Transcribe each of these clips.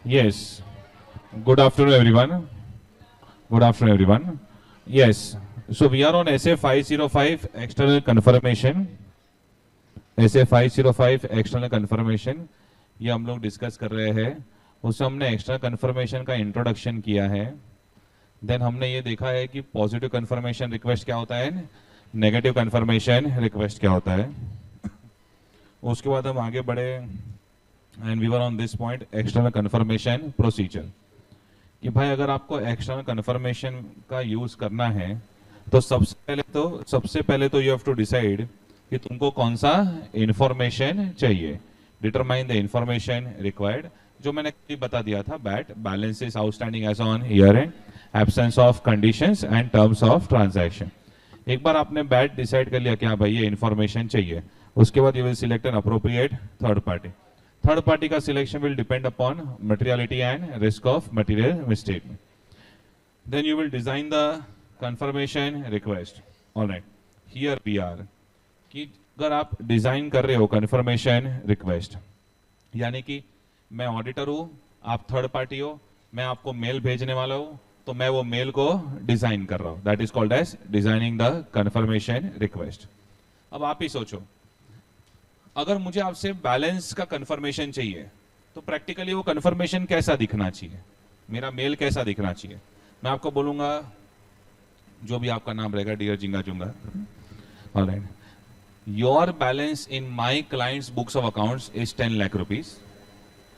Yes. Good afternoon, everyone. Good afternoon, everyone. Yes. So we are on SA 505 external confirmation. SA 505 external confirmation. ये हम लोग discuss कर रहे हैं. उसमें हमने एक्सटर्नल कन्फर्मेशन का इंट्रोडक्शन किया है. देन हमने ये देखा है कि पॉजिटिव कन्फर्मेशन रिक्वेस्ट क्या होता है, नेगेटिव कन्फर्मेशन रिक्वेस्ट क्या होता है. उसके बाद हम आगे बढ़े and we were on this point external confirmation procedure. कि भाई अगर आपको एक्सटर्नल कन्फर्मेशन का यूज करना है तो सबसे पहले तो यू हैव टू डिसाइड कि तुमको कौन सा इंफॉर्मेशन चाहिए. डिटरमाइन द इंफॉर्मेशन रिक्वायर्ड, जो मैंने बता दिया था. बैट balance is outstanding as on year end, absence of conditions and terms of transaction. एक बार आपने बैट डिसाइड कर लिया कि हाँ भाई ये इंफॉर्मेशन चाहिए, उसके बाद you will select an appropriate third party. Third party का selection will depend upon materiality and risk of material misstatement. Then you will design the confirmation request. Alright, here we are. कि अगर आप design कर रहे हो confirmation request, यानी कि मैं ऑडिटर हूं, आप थर्ड पार्टी हो, मैं आपको मेल भेजने वाला हूं, तो मैं वो मेल को डिजाइन कर रहा हूं. That is called as designing the confirmation request. अब आप ही सोचो, अगर मुझे आपसे बैलेंस का कंफर्मेशन चाहिए तो प्रैक्टिकली वो कंफर्मेशन कैसा दिखना चाहिए, मेरा मेल कैसा दिखना चाहिए. मैं आपको बोलूंगा, जो भी आपका नाम रहेगा, डियर जिंगा Junga, alright, your balance in my clients books of accounts is 10 lakh rupees.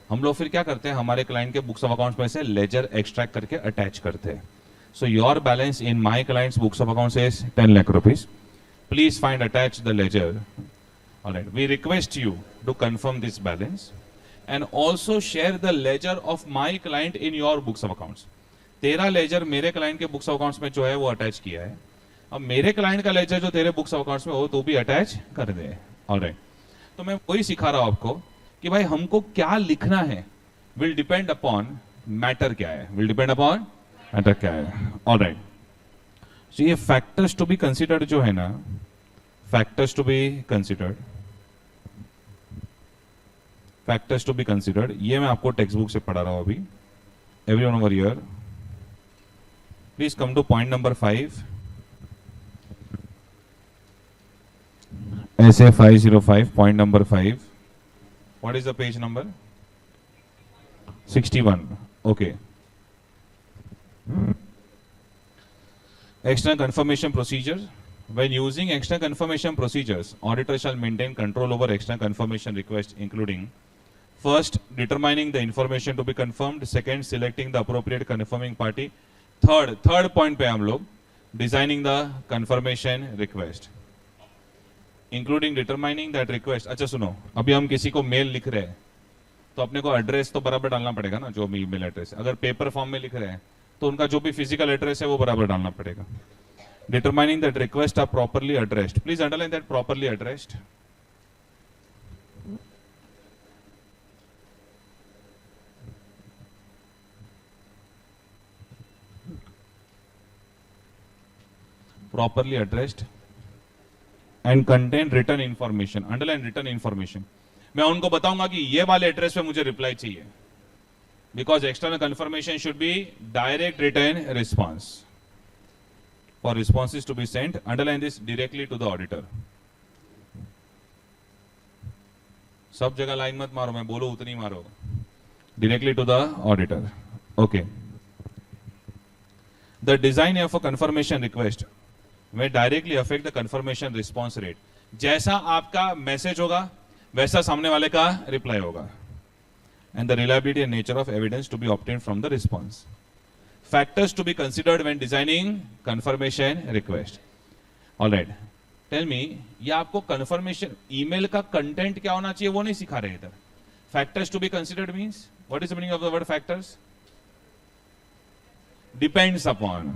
हम लोग फिर क्या करते हैं, हमारे क्लाइंट के बुक्स ऑफ अकाउंट्स में से लेजर एक्सट्रैक्ट करके अटैच करते हैं. So your balance in my clients books of accounts is 10 lakh rupees. Please find attach the ledger. Alright, we request you to confirm this balance and also share the ledger of my client in your books of accounts. तेरा laser मेरे client के books of accounts में जो है वो attach किया है. अब मेरे क्लाइंट का लेजर जो तेरे बुक्स ऑफ अकाउंट्स में हो तो भी अटैच कर दे. ऑलराइट, तो मैं वही सिखा रहा हूं आपको कि भाई हमको क्या लिखना है विल डिपेंड अपॉन मैटर क्या है. विल डिपेंड अपॉन मैटर क्या है. ऑलराइट, सो ये फैक्टर्स टू बी कंसिडर्ड जो है ना, factors to be considered, ये मैं आपको टेक्स्ट बुक से पढ़ा रहा हूं अभी. Everyone over here, please come two point number 5. SA 505 point number 5. What is the page number? 61. Okay. External confirmation procedure. When using external confirmation procedures, auditor shall maintain control over external confirmation requests, including first, determining the information to be confirmed; second, selecting the appropriate confirming party; third point पे हम लोग designing the confirmation request, including determining that request. अच्छा सुनो, अभी हम किसी को mail लिख रहे हैं तो अपने को एड्रेस तो बराबर डालना पड़ेगा ना, जो भी ईमेल एड्रेस. अगर पेपर फॉर्म में लिख रहे हैं तो उनका जो भी फिजिकल एड्रेस है वो बराबर डालना पड़ेगा. Determining that requests are properly addressed. Please underline that properly addressed. Properly addressed and contain written information. Underline written information. मैं उनको बताऊंगा कि ये वाले एड्रेस पे मुझे रिप्लाई चाहिए, because external confirmation should be direct written response. For responses to be sent, underline this, directly to the auditor. सब जगह लाइन मत मारो, मैं बोलूं उतनी मारो. Directly to the auditor. Okay. The design of a confirmation request may directly affect the confirmation response rate. जैसा आपका मैसेज होगा वैसा सामने वाले का रिप्लाई होगा. And the reliability and nature of evidence to be obtained from the response. Factors to be considered when designing confirmation request. All right. Tell me, ये आपको confirmation email का content क्या होना चाहिए वो नहीं सिखा रहे इधर. Factors to be considered means, what is the meaning of the word factors? Depends upon.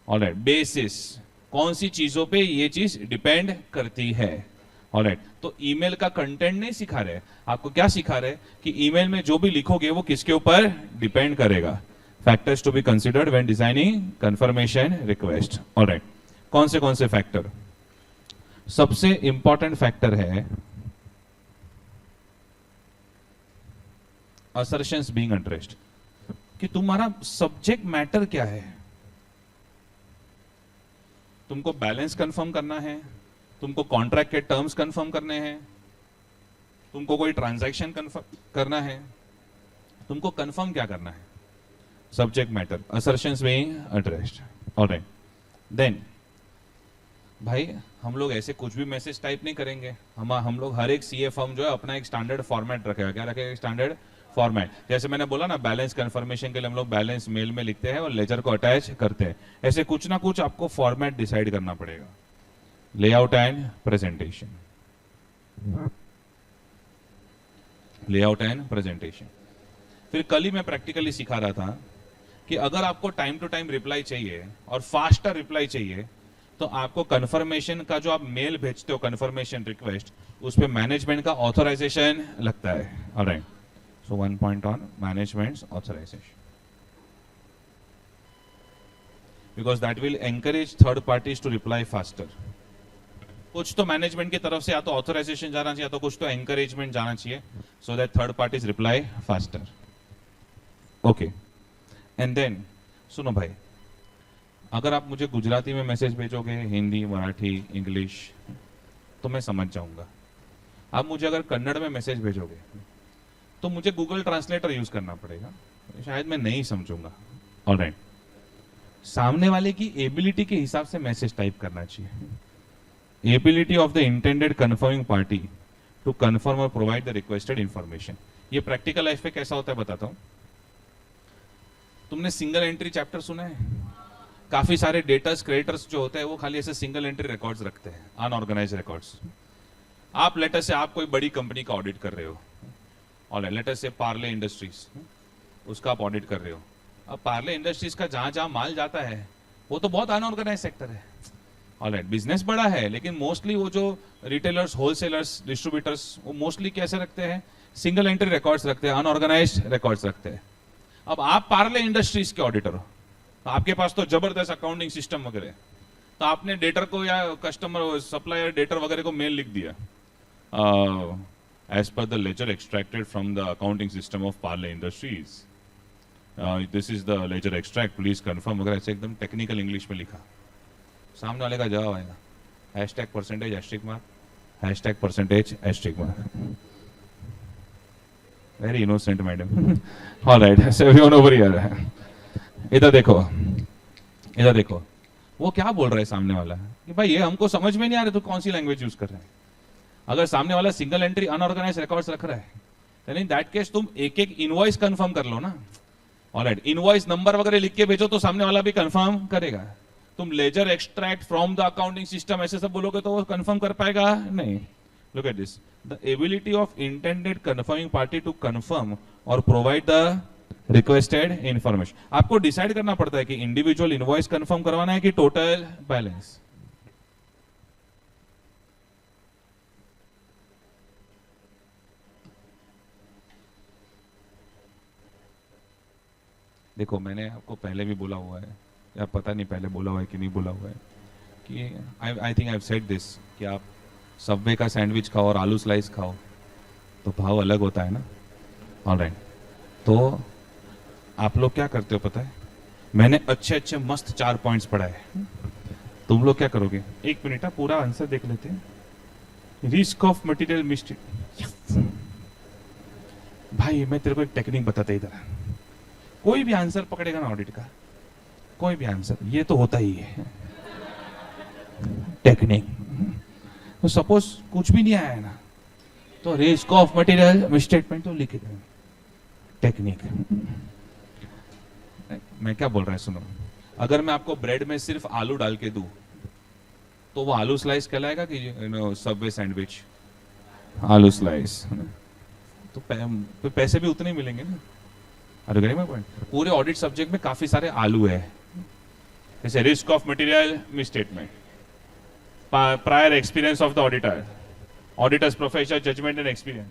All right. Basis. कौन सी चीजों पे ये चीज डिपेंड करती है. All right. तो ईमेल का कंटेंट नहीं सिखा रहे, आपको क्या सिखा रहे कि ईमेल में जो भी लिखोगे वो किसके ऊपर डिपेंड करेगा. Factors to be considered when designing confirmation request. Alright, कौन से फैक्टर? सबसे इंपॉर्टेंट फैक्टर है असर्शंस बीइंग एड्रेस्ड, कि तुम्हारा सब्जेक्ट मैटर क्या है। तुमको बैलेंस कंफर्म करना है, तुमको कॉन्ट्रैक्ट के टर्म्स कंफर्म करने हैं, तुमको कोई ट्रांजैक्शन कंफर्म करना है, तुमको कंफर्म क्या करना है, subject matter, assertions being addressed. Alright, then भाई हम लोग ऐसे कुछ भी मैसेज टाइप नहीं करेंगे। हम लोग हर एक सीए फर्म जो है अपना एक स्टैंडर्ड फॉर्मेट रखेगा। क्या रखेगा? Standard format. जैसे मैंने बोला ना, बैलेंस कंफर्मेशन के लिए हम लोग बैलेंस मेल में लिखते हैं और लेजर को अटैच करते हैं। ऐसे कुछ ना कुछ आपको फॉर्मेट डिसाइड करना पड़ेगा। Layout and presentation, layout and presentation. फिर कल ही मैं प्रैक्टिकली सिखा रहा था कि अगर आपको टाइम टू टाइम रिप्लाई चाहिए और फास्टर रिप्लाई चाहिए, तो आपको कंफर्मेशन का जो आप मेल भेजते हो, कंफर्मेशन रिक्वेस्ट, उस पे मैनेजमेंट का ऑथराइजेशन लगता है। Alright, so one point on management's authorisation, because that will encourage third parties to reply faster. कुछ तो मैनेजमेंट की तरफ से या तो ऑथराइजेशन जाना चाहिए, या तो कुछ तो एनकरेजमेंट जाना चाहिए, so that third parties reply faster. Okay, and then सुनो भाई, अगर आप मुझे गुजराती में मैसेज भेजोगे, हिंदी, मराठी, इंग्लिश, तो मैं समझ जाऊंगा। आप मुझे अगर कन्नड़ में मैसेज भेजोगे तो मुझे गूगल ट्रांसलेटर यूज करना पड़ेगा, शायद मैं नहीं समझूंगा। ऑलराइट, सामने वाले की एबिलिटी के हिसाब से मैसेज टाइप करना चाहिए। Ability of the intended confirming party to confirm और प्रोवाइड द रिक्वेस्टेड इंफॉर्मेशन। ये प्रैक्टिकल लाइफ पे कैसा होता है बताता हूं। तुमने सिंगल एंट्री चैप्टर सुना है? काफी सारे डेटर्स क्रेडिटर्स जो होते हैं वो खाली ऐसे सिंगल एंट्री रिकॉर्ड्स रखते हैं, अनऑर्गेनाइज रिकॉर्ड्स। आप लेटर से आप कोई बड़ी कंपनी का ऑडिट कर रहे हो, और लेटर से पार्ले इंडस्ट्रीज, उसका आप ऑडिट कर रहे हो। अब पार्ले इंडस्ट्रीज का जहां जहां माल जाता है वो तो बहुत अनऑर्गेनाइज सेक्टर है। ऑलराइट, बिजनेस बड़ा है, लेकिन मोस्टली वो जो रिटेलर्स, होलसेलर्स, डिस्ट्रीब्यूटर्स, वो मोस्टली कैसे रखते हैं? सिंगल एंट्री रिकॉर्ड्स रखते हैं, अनऑर्गेनाइज रिकॉर्ड्स रखते हैं। अब आप पार्ले इंडस्ट्रीज के ऑडिटर हो, आपके पास तो जबरदस्त अकाउंटिंग सिस्टम वगैरह, तो आपने डेटर को या कस्टमर सप्लायर डेटर वगैरह को मेल लिख दिया, as per the ledger extracted from the accounting system of Parle Industries, this is the ledger extract, please confirm वगैरह, ऐसे एकदम टेक्निकल इंग्लिश में लिखा। सामने वाले का जवाब आएगा hashtag percentage asterisk mark, hashtag percentage asterisk mark. Very innocent madam. Alright, everyone over here. इधर देखो, इधर देखो, वो क्या बोल रहा है सामने वाला कि भाई ये हमको समझ में नहीं आ रहा, तो कौन सी लैंग्वेज यूज कर रहे हैं। अगर सामने वाला सिंगल एंट्री अनऑर्गेनाइज रिकॉर्ड्स रख रहा है, इन दैट केस तुम एक एक इनवॉइस कंफर्म कर लो ना। ऑलराइट, इनवॉइस नंबर वगैरह लिख के भेजो तो सामने वाला भी कंफर्म करेगा। तुम ledger extract from the accounting system ऐसे सब बोलोगे तो वो कंफर्म कर पाएगा नहीं। Look at this, the ability of intended confirming party to confirm और प्रोवाइड द रिक्वेस्टेड इंफॉर्मेशन। आपको डिसाइड करना पड़ता है कि इंडिविजुअल इनवॉइस कंफर्म करवाना है कि टोटल बैलेंस। देखो, मैंने आपको पहले भी बोला हुआ है, या पता नहीं पहले बोला हुआ है कि नहीं बोला हुआ है, कि I think I have said this, कि आप सबवे का सैंडविच खाओ और आलू स्लाइस खाओ तो भाव अलग होता है ना। ऑलराइट, तो आप लोग क्या करते हो पता है? मैंने अच्छे अच्छे मस्त 4 पॉइंट्स पढ़ाए, तुम लोग क्या करोगे? 1 मिनट, पूरा आंसर देख लेते हैं। Risk of material mistake. भाई मैं तेरे को एक टेक्निक बताता इधर, कोई भी आंसर पकड़ेगा ना ऑडिट का, कोई भी आंसर, ये तो होता ही है टेक्निक। तो सपोज कुछ भी नहीं आया ना, तो रिस्क ऑफ मटेरियल मिसस्टेटमेंट तो लिख दे, टेक्निक। मैं क्या बोल रहा है सुनो, अगर मैं आपको ब्रेड में सिर्फ आलू डाल के दूं तो वो आलू स्लाइस कहलाएगा कि सबवे सैंडविच आलू स्लाइस? तो पैसे भी उतने ही मिलेंगे ना। अरे मैं पॉइंट, पूरे ऑडिट सब्जेक्ट में काफी सारे आलू है, जैसे risk of material misstatement, prior experience of the auditor, auditor's professional judgement and experience,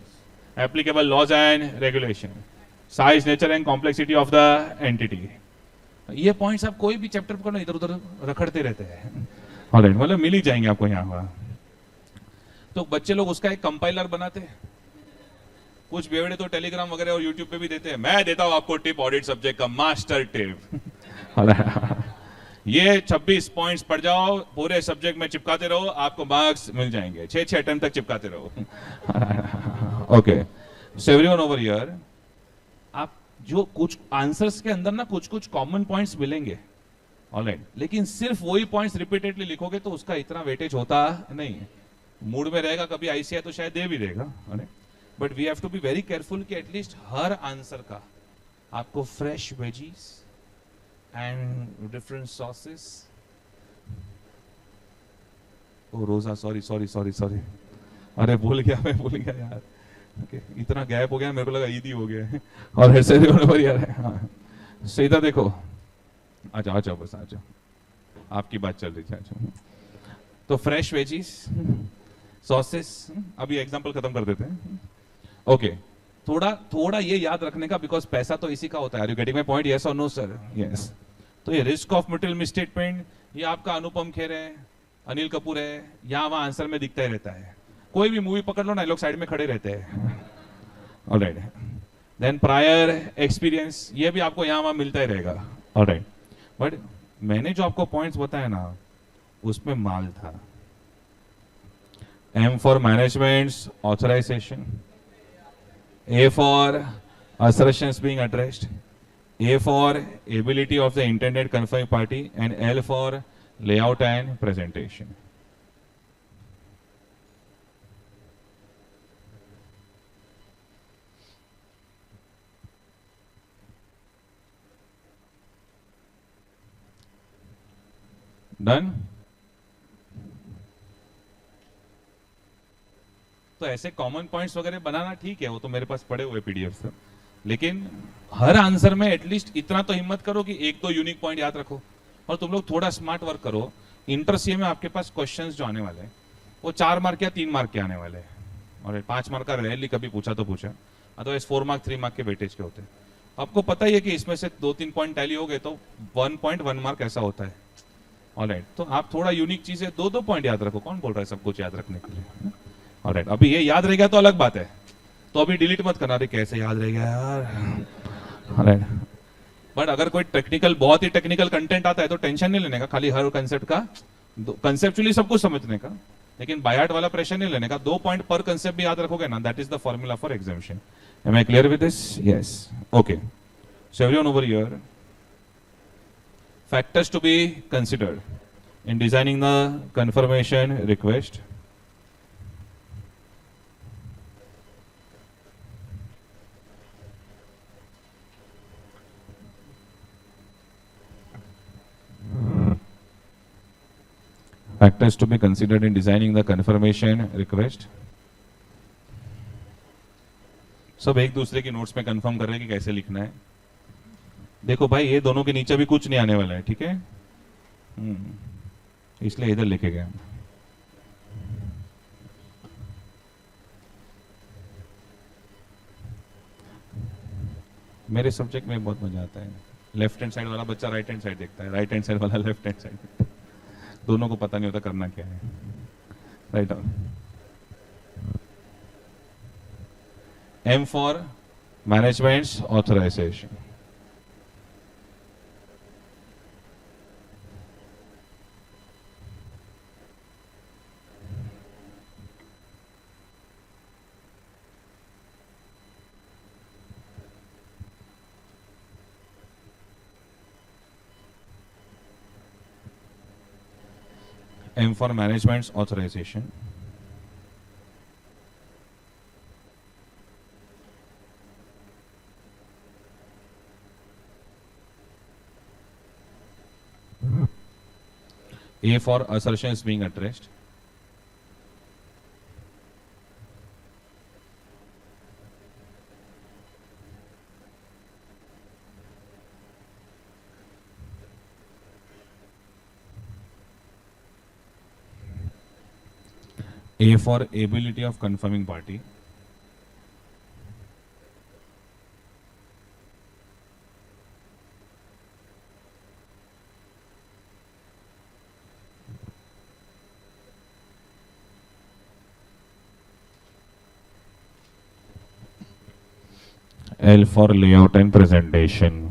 applicable laws and regulation, size, nature and complexity of the entity. ये पॉइंट्स आप कोई भी चैप्टर पकड़ो, इधर उधर रखड़ते रहते हैं। ऑलराइट, मतलब मिल ही जाएंगे आपको यहाँ। तो बच्चे लोग उसका एक कंपाइलर बनाते हैं, कुछ बेवड़े तो टेलीग्राम वगैरह और यूट्यूब पे भी देते हैं, मैं देता हूं आपको टिप ऑडिट सब्जेक्ट का, मास्टर टिप। ये 26 पॉइंट्स पढ़ जाओ, पूरे सब्जेक्ट में चिपकाते रहो, आपको मार्क्स मिल जाएंगे, 6 अटेम्प्ट तक चिपकाते रहो। Okay, so everyone over here, आप जो कुछ आंसर्स के अंदर ना कुछ कुछ कॉमन पॉइंट्स मिलेंगे, ऑलराइट, लेकिन सिर्फ वही पॉइंट्स रिपीटेडली लिखोगे तो उसका इतना वेटेज होता नहीं है। मूड में रहेगा कभी आईसीआई तो शायद दे भी देगा, but we have to be very careful कि एटलीस्ट हर आंसर का आपको fresh veggies and different sauces. ओ Roja, sorry sorry sorry sorry, अरे भूल गया, मैं भूल गया यार। ओके, इतना गैप हो गया, मेरे को लगा ईद ही हो गया है। और ऐसे यार, हाँ सीधा देखो, आ जाओ आ जाओ, बस आ जाओ, आपकी बात चल रही है। तो फ्रेश वेजीज, सॉसेस, अभी एग्जांपल खत्म कर देते हैं। ओके, थोड़ा थोड़ा ये याद रखने का, बिकॉज पैसा तो इसी का होता है। Are you getting my point, yes और नो सर? यस। तो ये रिस्क ऑफ मटेरियल मिसस्टेटमेंट, ये आपका अनुपम खेर है, अनिल कपूर है, यहाँ वहां आंसर में दिखता ही रहता है। कोई भी मूवी पकड़ लो ना, लोग साइड में खड़े रहते हैं, ऑलराइट। देन प्रायर एक्सपीरियंस, ये भी आपको यहाँ वहां मिलता ही रहेगा, ऑलराइट। बट मैंने जो आपको पॉइंट्स बताया ना, उसमें माल था। M for management's authorization, A for assertions being addressed, A for ability of the intended conferring party, and L for layout and presentation. Done? तो ऐसे कॉमन पॉइंट्स वगैरह बनाना ठीक है, वो तो मेरे पास पड़े हुए पीडीएफ से, लेकिन हर आंसर में एटलीस्ट इतना तो हिम्मत करो कि एक दो यूनिक पॉइंट याद रखो। और तुम लोग थोड़ा स्मार्ट वर्क करो। इंटर सीए में आपके पास क्वेश्चंस जो आने वाले हैं वो 4 मार्क या 3 मार्क के आने वाले हैं, और 5 मार्क का रैली कभी पूछा तो पूछा, अदरवाइज 4 मार्क 3 मार्क के वेटेज के होते हैं। आपको पता ही है कि इसमें से 2-3 पॉइंट टैली हो गए तो 1.1 मार्क ऐसा होता है, ऑलराइट। तो आप थोड़ा यूनिक चीजें 2-2 पॉइंट याद रखो, कौन बोल रहा है सब कुछ याद रखने के लिए? ऑलराइट, अभी ये याद रह गया तो अलग बात है, तो अभी डिलीट मत करना, अरे कैसे याद रह गया यार, ऑलराइट। बट अगर कोई टेक्निकल, बहुत ही टेक्निकल कंटेंट आता है तो टेंशन नहीं लेने का, खाली हर कंसेप्ट का कंसेप्चुअली सब कुछ समझने का, लेकिन बायहार्ट वाला प्रेशर नहीं लेने का। 2 पॉइंट पर कंसेप्ट भी याद रखोगे ना, that is the formula for examination. Am I clear with this? Yes, okay. So everyone over here, factors to be considered in designing the confirmation request. Factors to be considered in designing the confirmation request. सब एक दूसरे की notes में confirm कर रहे हैं कि कैसे लिखना है। देखो भाई, ये दोनों के नीचे भी कुछ नहीं आने वाला है, ठीक है? इसलिए इधर लिखे गए। मेरे सब्जेक्ट में बहुत मजा आता है, लेफ्ट हैंड साइड वाला बच्चा राइट हैंड साइड देखता है, राइट हैंड साइड वाला लेफ्ट हैंड साइड, दोनों को पता नहीं होता करना क्या है, right? M for management's authorization. M for management's authorization. A for assertions being addressed. A for ability of confirming party. L for layout and presentation.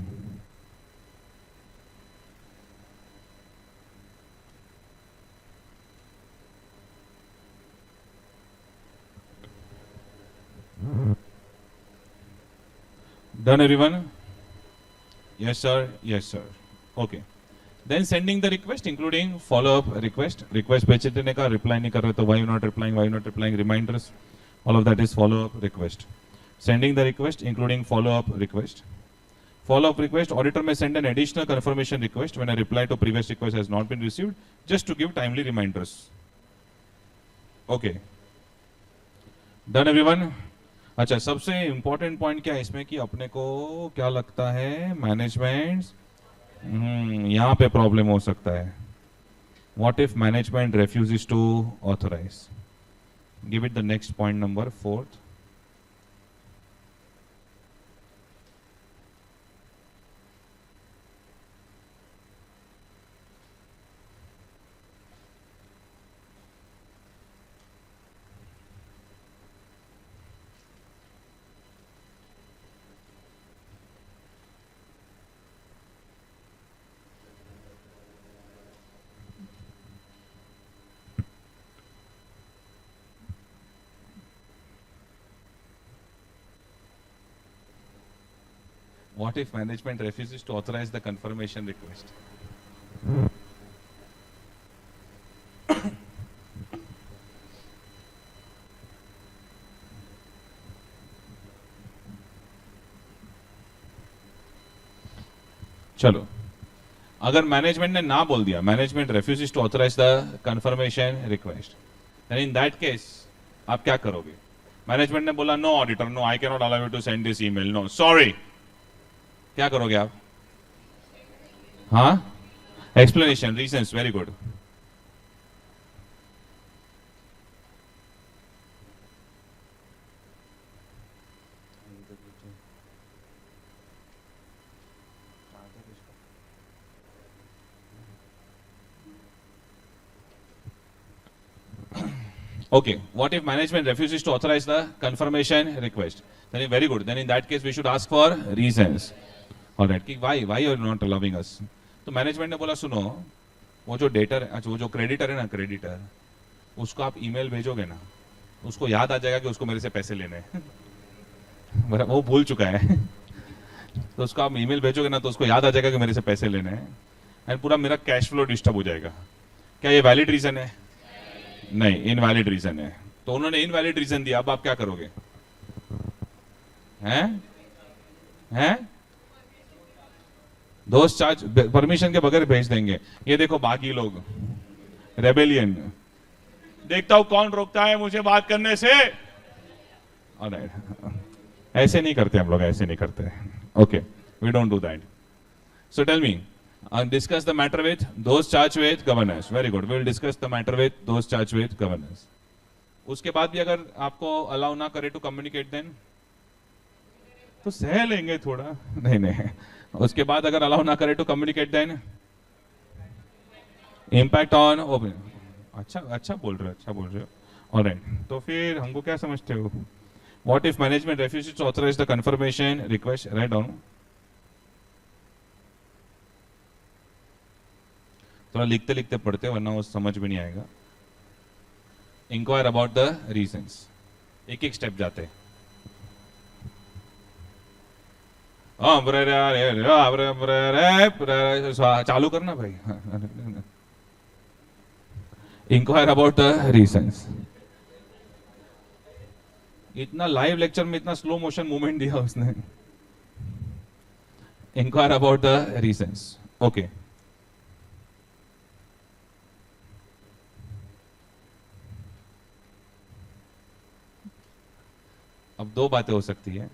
Done, everyone? Yes, sir. Yes, sir. Okay. Then sending the request, including follow-up request. Request भेजने का reply नहीं कर रहे तो why you not replying? Why you not replying? Reminders. All of that is follow-up request. Sending the request, including follow-up request. Follow-up request. Auditor may send an additional confirmation request when a reply to previous request has not been received, just to give timely reminders. Okay. Done, everyone? अच्छा, सबसे important point क्या है इसमें कि अपने को क्या लगता है मैनेजमेंट यहाँ पे प्रॉब्लम हो सकता है. What if management refuses to authorise. Give it the next point number 4. What if management refuses to authorize the confirmation request? चलो, अगर मैनेजमेंट ने ना बोल दिया, management refuses to authorize the confirmation request, then in that case आप क्या करोगे? Management ने बोला no auditor, no I can not allow you to send this email, no sorry. क्या करोगे आप? हाँ, explanation, reasons, very good. Okay, what if management refuses to authorize the confirmation request? Then very good. Then in that case we should ask for reasons. All right, why you are not allowing us? तो management ने बोला सुनो, वो जो debtor, वो जो creditor है ना, क्रेडिटर, उसको आप ईमेल भेजोगे ना, उसको याद आ जाएगा कि उसको मेरे से पैसे लेने हैं. वो भूल चुका है. तो उसको आप ईमेल भेजोगे ना तो उसको याद आ जाएगा कि मेरे से पैसे लेने हैं, एंड पूरा मेरा कैश फ्लो डिस्टर्ब हो जाएगा. क्या ये वैलिड रीजन है? नहीं, इनवैलिड रीजन है. तो उन्होंने इनवैलिड रीजन दिया, अब आप क्या करोगे? हैं? दोस्त चार्ज परमिशन के बगैर भेज देंगे. ये देखो बाकी लोग रेबेलियन. देखता हूं कौन रोकता है मुझे बात करने से. ऑलराइट, ऐसे नहीं करते हम लोग, ऐसे नहीं करते. Okay, we don't do that. So tell me, discuss the matter with those charged with governance. Very good. We will discuss the matter with those charged with governance. उसके बाद भी अगर आपको अलाउ ना करे टू कम्युनिकेट, देन तो सह लेंगे थोड़ा. नहीं, उसके बाद अगर अलाउ ना करे to communicate, then impact on opinion. अच्छा बोल रहे हो. ऑलराइट, तो फिर हमको क्या समझते हो? What if management refuses to authorize the confirmation request? Write down. थोड़ा लिखते लिखते पढ़ते, वरना वो समझ भी नहीं आएगा. Inquire about the reasons. एक एक स्टेप जाते. चालू करना भाई. Inquire about the reasons. इतना लाइव लेक्चर में इतना स्लो मोशन मूवमेंट दिया उसने. Inquire about the reasons. Okay, अब दो बातें हो सकती है,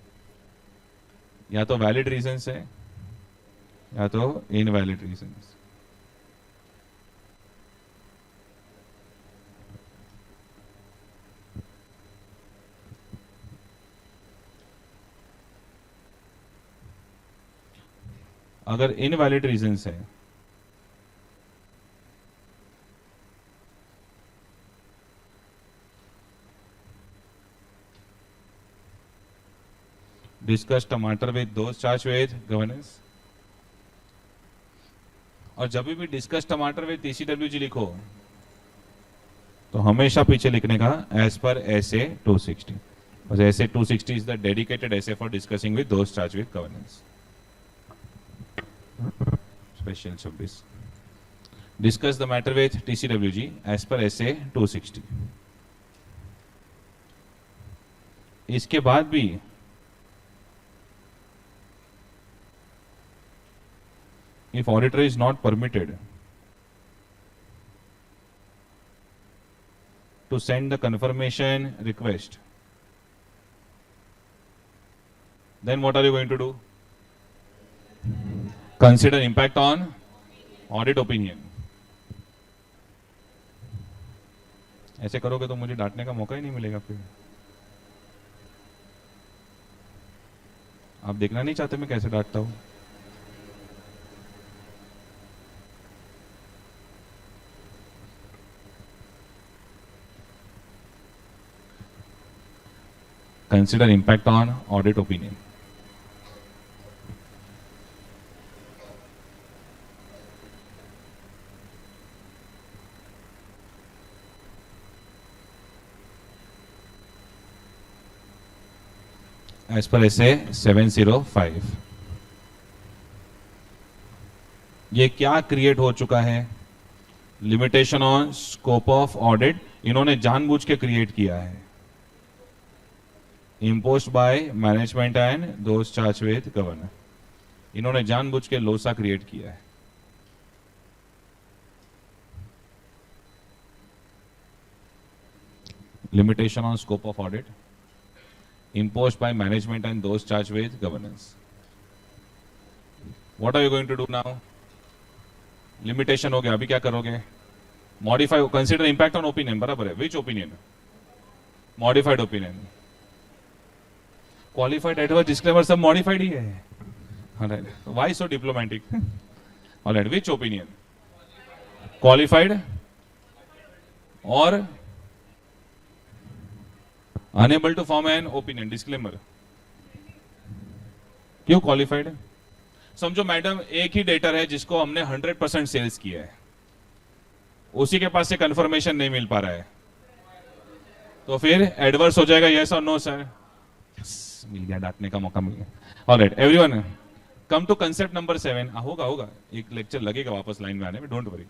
या तो वैलिड रीजंस है या तो इनवैलिड रीजंस. अगर इनवैलिड रीजंस है discussed the matter with those charge with governance. और जब भी discussed the matter with TCWG लिखो तो हमेशा पीछे लिखने का एज पर SA 260। बस SA 260 is the dedicated essay for discussing with those charge with governance. Special 26 discuss the matter with TCWG as per SA 260। इसके बाद भी if auditor is not permitted to send the confirmation request, then what are you going to do? Consider impact on audit opinion. ऐसे करोगे तो मुझे डांटने का मौका ही नहीं मिलेगा फिर। आप देखना नहीं चाहते मैं कैसे डांटता हूं? Consider impact on audit opinion. As per SA 705, ये क्या क्रिएट हो चुका है? Limitation on scope of audit इन्होंने जानबूझ के क्रिएट किया है। imposed by management and those charged with governor, इन्होंने जानबूझ के लोसा क्रिएट किया है। Limitation on scope of audit imposed by management and those charged with governance. What are you going to do now? Limitation हो गया, अभी क्या करोगे? Modify, consider impact on opinion, बराबर है। Which opinion? Modified opinion. Qualified adverse disclaimer सब modified ही है। Alright, why so diplomatic? Alright, which opinion? Qualified और unable to form an opinion disclaimer. क्यों क्वालिफाइड? समझो मैडम एक ही डेटर है जिसको हमने 100% सेल्स किया है, उसी के पास से कंफर्मेशन नहीं मिल पा रहा है, तो फिर एडवर्स हो जाएगा, यस और नो सर? मिल गया, डांटने का मौका मिल गया। Alright everyone, come to concept number 7। होगा होगा, एक लेक्चर लगेगा वापस लाइन में आने में, don't worry.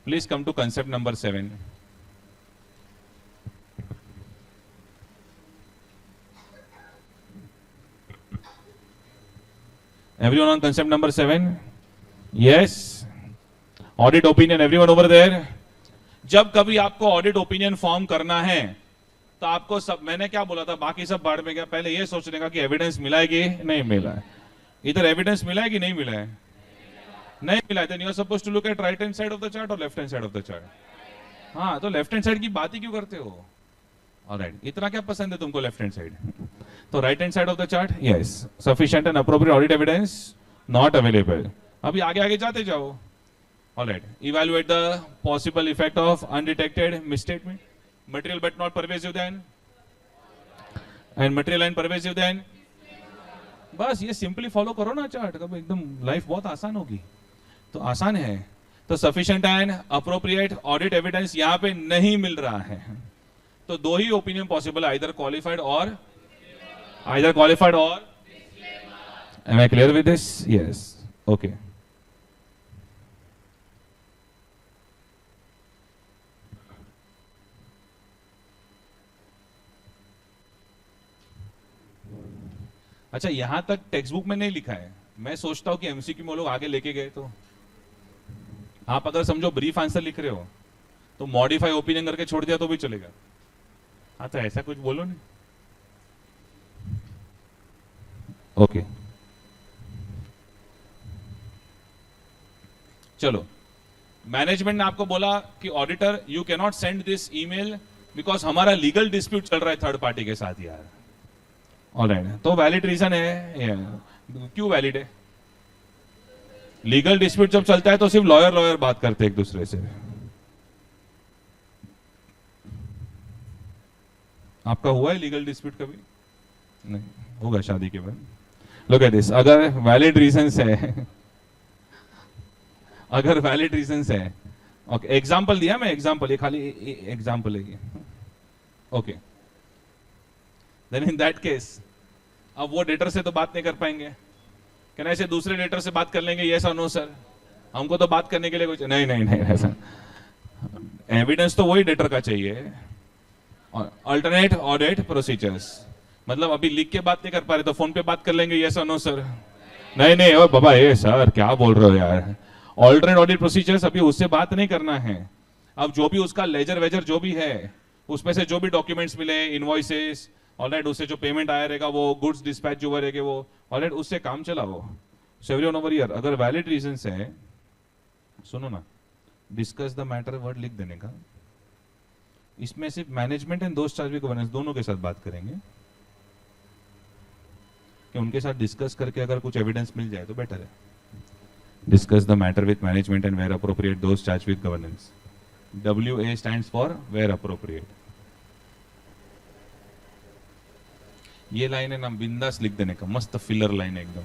Please come to concept number 7। Everyone on concept number 7? Yes. Audit opinion, everyone over there? जब कभी आपको ऑडिट ओपिनियन फॉर्म करना है तो आपको सब, मैंने क्या बोला था, बाकी सब बाढ़ में गया, पहले ये सोचने का कि एविडेंस मिला है कि नहीं मिला है। इधर एविडेंस मिला है कि नहीं मिला है? नहीं मिला है। Then you are supposed to look at right hand side of the chart और left hand side of the chart. हाँ, तो लेफ्ट हैंड साइड की बात ही क्यों करते हो? ऑलराइट, इतना क्या पसंद है तुमको लेफ्ट हैंड साइड? तो right hand side of the chart, yes, sufficient and appropriate audit evidence not available. अभी आगे आगे जाते जाओ। Alright, evaluate the possible effect of undetected misstatement, material but not pervasive then, and material and pervasive then. बस ये simply follow करो ना chart, कब एकदम लाइफ बहुत आसान होगी। तो आसान है। तो sufficient and appropriate audit evidence यहां पे नहीं मिल रहा है, तो दो ही ओपिनियन पॉसिबल है, आइदर क्वालिफाइड और Am I clear with this? Yes. Okay. अच्छा, यहां तक टेक्स्ट बुक में नहीं लिखा है। मैं सोचता हूं कि एमसीक्यू में लोग आगे लेके गए, तो आप अगर समझो ब्रीफ आंसर लिख रहे हो तो मॉडिफाई ओपिनियन करके छोड़ दिया तो भी चलेगा। हाँ, तो ऐसा कुछ बोलो नहीं। ओके, चलो। मैनेजमेंट ने आपको बोला कि auditor you can not send this email because हमारा लीगल डिस्प्यूट चल रहा है थर्ड पार्टी के साथ यार। ऑलराइट, तो वैलिड रीजन है। क्यों वैलिड है? लीगल डिस्प्यूट जब चलता है तो सिर्फ लॉयर बात करते हैं एक दूसरे से। आपका हुआ है लीगल डिस्प्यूट कभी? नहीं, होगा शादी के बाद। लुक एट दिस, अगर वैलिड रीजंस है अगर वैलिड रीजंस है, ओके, एग्जांपल दिया मैं, एग्जांपल, ये खाली एग्जांपल है ये, okay. Then in that case अब वो डेटर से तो बात नहीं कर पाएंगे, कहना ऐसे दूसरे डेटर से बात कर लेंगे, यस और नो सर, हमको तो बात करने के लिए कुछ नहीं, नहीं नहीं ऐसा, एविडेंस तो वही डेटर का चाहिए। अल्टरनेट ऑडिट प्रोसीजर्स मतलब अभी लिख के बात नहीं कर पा रहे तो फोन पे बात कर लेंगे, यस और नो सर, नहीं नहीं, ओ बाबा ये सर क्या बोल रहे हो यार, ऑल्टरनेट ऑडिट प्रोसीजर्स अभी उससे बात नहीं करना है। अब जो भी उसका लेजर वेजर जो भी है, उसमें से जो भी डॉक्यूमेंट्स मिले, इनवॉइसेस, ऑलराइट, उससे जो पेमेंट आया रहेगा, वो गुड्स डिस्पैच जो रहेगा वो, ऑलराइट, उससे काम चलाओ। सेवरियन ओवर ईयर, अगर वैलिड रीजंस है, सुनो ना, डिस्कस द मैटर वर्ड लिख देने का, इसमें सिर्फ मैनेजमेंट एंड दोस्त चार्ज गवर्नेंस दोनों के साथ बात करेंगे कि उनके साथ डिस्कस करके अगर कुछ एविडेंस मिल जाए तो बेटर है। Discuss the matter with management and where appropriate those charge with governance. WA stands for where appropriate. ये लाइन है ना, बिंदास लिख देने का, मस्त फिलर लाइन है एकदम।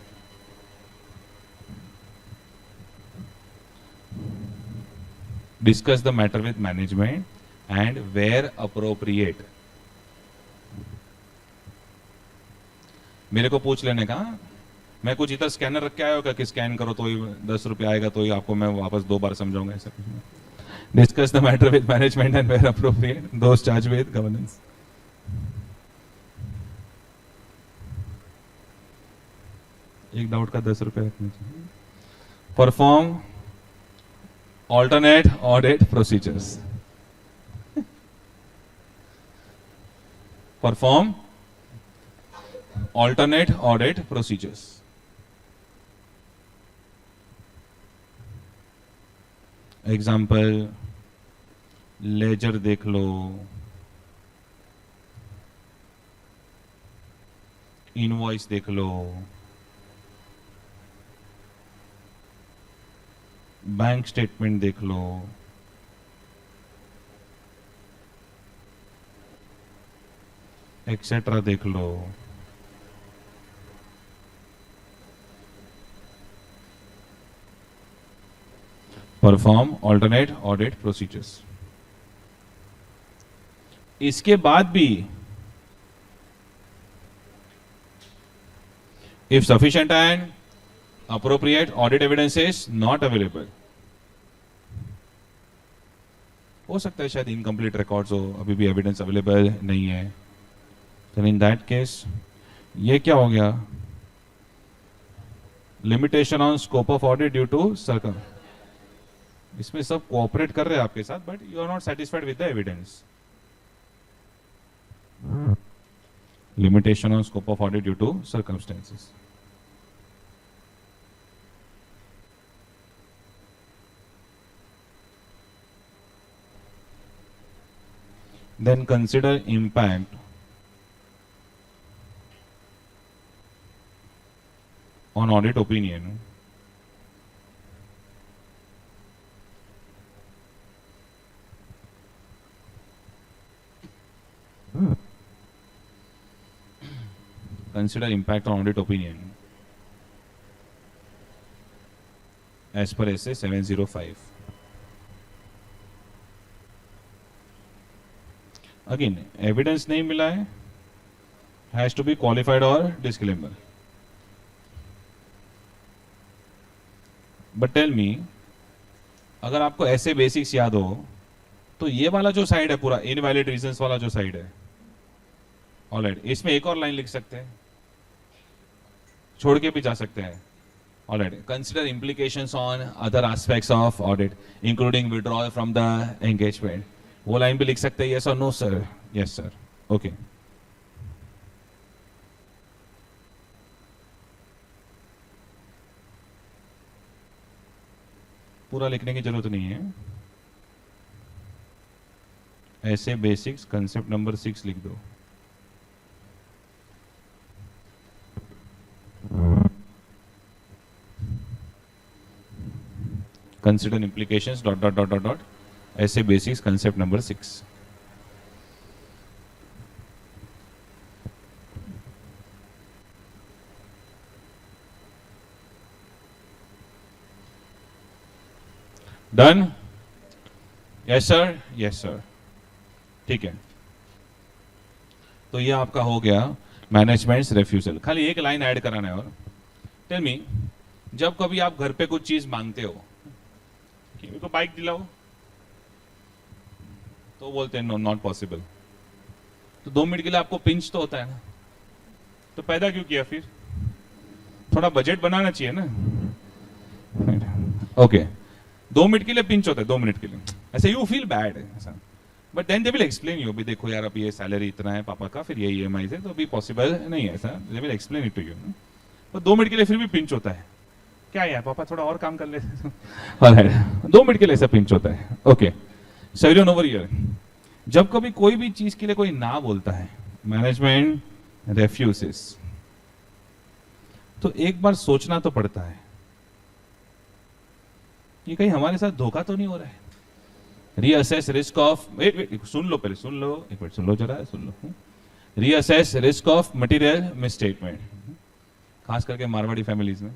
Discuss the matter with management and where appropriate. मेरे को पूछ लेने का, मैं कुछ इधर स्कैनर रख के आया होगा कि स्कैन करो तो ही 10 रुपये आएगा, तो ही आपको मैं वापस 2 बार समझाऊंगा, ऐसा कुछ नहीं। Discuss the matter with management and where appropriate, those charge with governance. एक डाउट का 10 रुपये रखने चाहिए। Perform alternate audit procedures. Perform alternate audit procedures. Example, ledger देख लो, इनवॉइस देख लो, बैंक स्टेटमेंट देख लो, एक्सेट्रा देख लो। Perform alternate audit procedures. इसके बाद भी if sufficient and appropriate audit evidence is not available, हो सकता है शायद इनकम्प्लीट रिकॉर्ड्स हो, अभी भी एविडेंस अवेलेबल नहीं है, तो इन दैट केस ये क्या हो गया, limitation on scope of audit due to circumstances. इसमें सब कोऑपरेट कर रहे हैं आपके साथ, but you are not satisfied with the evidence. Limitation on scope of audit due to circumstances. Then consider impact on audit opinion. Consider impact on audit opinion as per SA 705. Again evidence नहीं मिला है, has to B qualified और disclaimer. But tell me, अगर आपको ऐसे basics याद हो तो ये वाला जो साइड है पूरा इनवैलिड रीजंस वाला जो साइड है, ऑलराइट, इसमें एक और लाइन लिख सकते हैं, छोड़ के भी जा सकते हैं। Alright, consider implications on other aspects of audit including withdrawal from the engagement, वो लाइन भी लिख सकते हैं, यस और no sir, yes sir, okay. पूरा लिखने की जरूरत नहीं है, ऐसे बेसिक्स कंसेप्ट नंबर 6 लिख दो। Consider implications dot dot dot dot dot ऐसे basics concept number 6। Done? Yes sir, yes sir, ठीक है। तो ये आपका हो गया मैनेजमेंट्स रेफ्यूजल। खाली एक लाइन ऐड कराना है और टेल मी, जब कभी आप घर पे कुछ चीज मांगते हो कि मेरे को बाइक दिलाओ, तो बोलते हैं नो, नॉट पॉसिबल। तो 2 मिनट के लिए आपको पिंच तो होता है ना, तो पैदा क्यों किया फिर? थोड़ा बजट बनाना चाहिए ना। ओके, 2 मिनट के लिए पिंच होता है, 2 मिनट के लिए ऐसे यू फील बैड ऐसा, but then they will explain you, भी देखो यार अब ये सैलरी इतना है पापा का, फिर ये ईएमआई से, तो अभी पॉसिबल नहीं है ऐसा, they will explain it to you. तो 2 मिनट के लिए फिर भी पिंच होता है, क्या यार पापा थोड़ा और काम कर ले। 2 मिनट के लिए ऐसा पिंच होता है। Okay, so everyone over here, जब कभी कोई भी चीज के लिए कोई ना बोलता है, मैनेजमेंट रेफ्यूजेस, तो एक बार सोचना तो पड़ता है, ये कहीं हमारे साथ धोखा तो नहीं हो रहा है। रीअसेस रिस्क ऑफ, वेट, सुन लो पहले, सुन लो एक मिनट, सुन लो जरा, सुन लो। Reassess risk of material misstatement, खास करके मारवाड़ी फैमिलीज में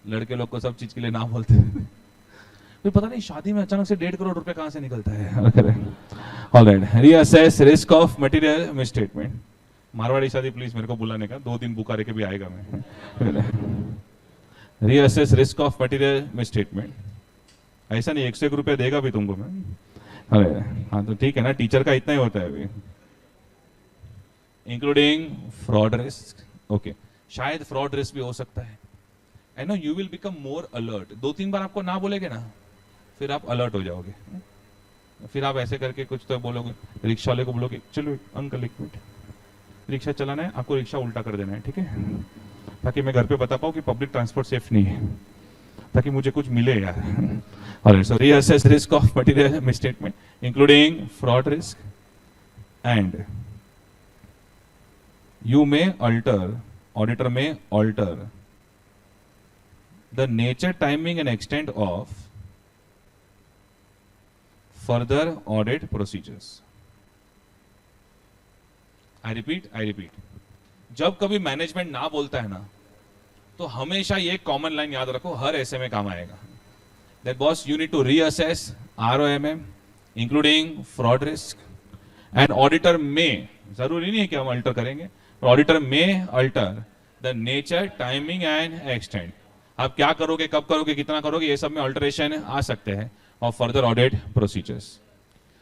लड़के लोग को सब चीज के लिए ना बोलते हैं। फिर पता नहीं शादी में अचानक से 1.5 करोड़ रुपए कहां से निकलता है। Alright, reassess risk of material misstatement. Marwari शादी प्लीज मेरे को बुलाने का, 2 दिन बुका रह के भी आएगा मैं। Reassess risk of material misstatement, ऐसा नहीं 101 रुपया देगा भी तुमको मैं। अरे हाँ, तो ठीक है ना, टीचर का इतना ही होता है अभी। इंक्लूडिंग फ्रॉड रिस्क, ओके, शायद फ्रॉड रिस्क भी हो सकता है। I know you will become more alert, 2-3 बार आपको ना बोलेगे ना, फिर आप अलर्ट हो जाओगे। फिर आप ऐसे करके कुछ तो बोलोगे, रिक्शा वाले को बोलोगे चलो अंकल एक मिनट, रिक्शा चलाना है, आपको रिक्शा उल्टा कर देना है, ठीक है, ताकि मैं घर पे बता पाऊँ कि पब्लिक ट्रांसपोर्ट सेफ नहीं है, ताकि मुझे कुछ मिले यार। Alright, so reassess risk of material misstatement, including fraud risk, and you may alter, auditor may alter the nature, timing, and extent of further audit procedures. I repeat. जब कभी management ना बोलता है ना, तो हमेशा ये कॉमन लाइन याद रखो, हर ऐसे में काम आएगा। That boss, you need to reassess ROMM, including fraud risk, and auditor may, जरूरी नहीं है कि हम अल्टर करेंगे, auditor may alter the nature, timing and extent. आप क्या करोगे, कब करोगे, कितना करोगे, ये सब में अल्टरेशन आ सकते हैं of further audit procedures.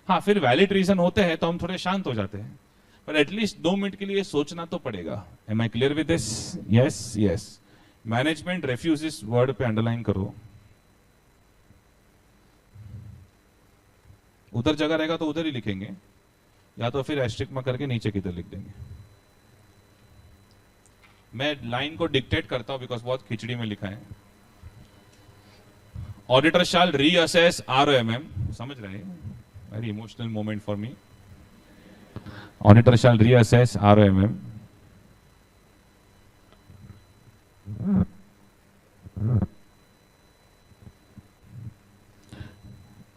हाँ, फिर वैलिड रीजन होते हैं तो हम थोड़े शांत हो जाते हैं, पर एटलीस्ट 2 मिनट के लिए सोचना तो पड़ेगा। Am I clear with this? Yes. Management refuses word पे अंडरलाइन करो, उधर जगह रहेगा तो उधर ही लिखेंगे, या तो फिर एस्ट्रिक में करके नीचे किधर लिख देंगे। मैं लाइन को डिक्टेट करता हूं बिकॉज बहुत खिचड़ी में लिखा है। ऑडिटर शैल रीअसेस ROMM, समझ रहे हैं, very emotional moment for me. Auditor shall reassess ROMM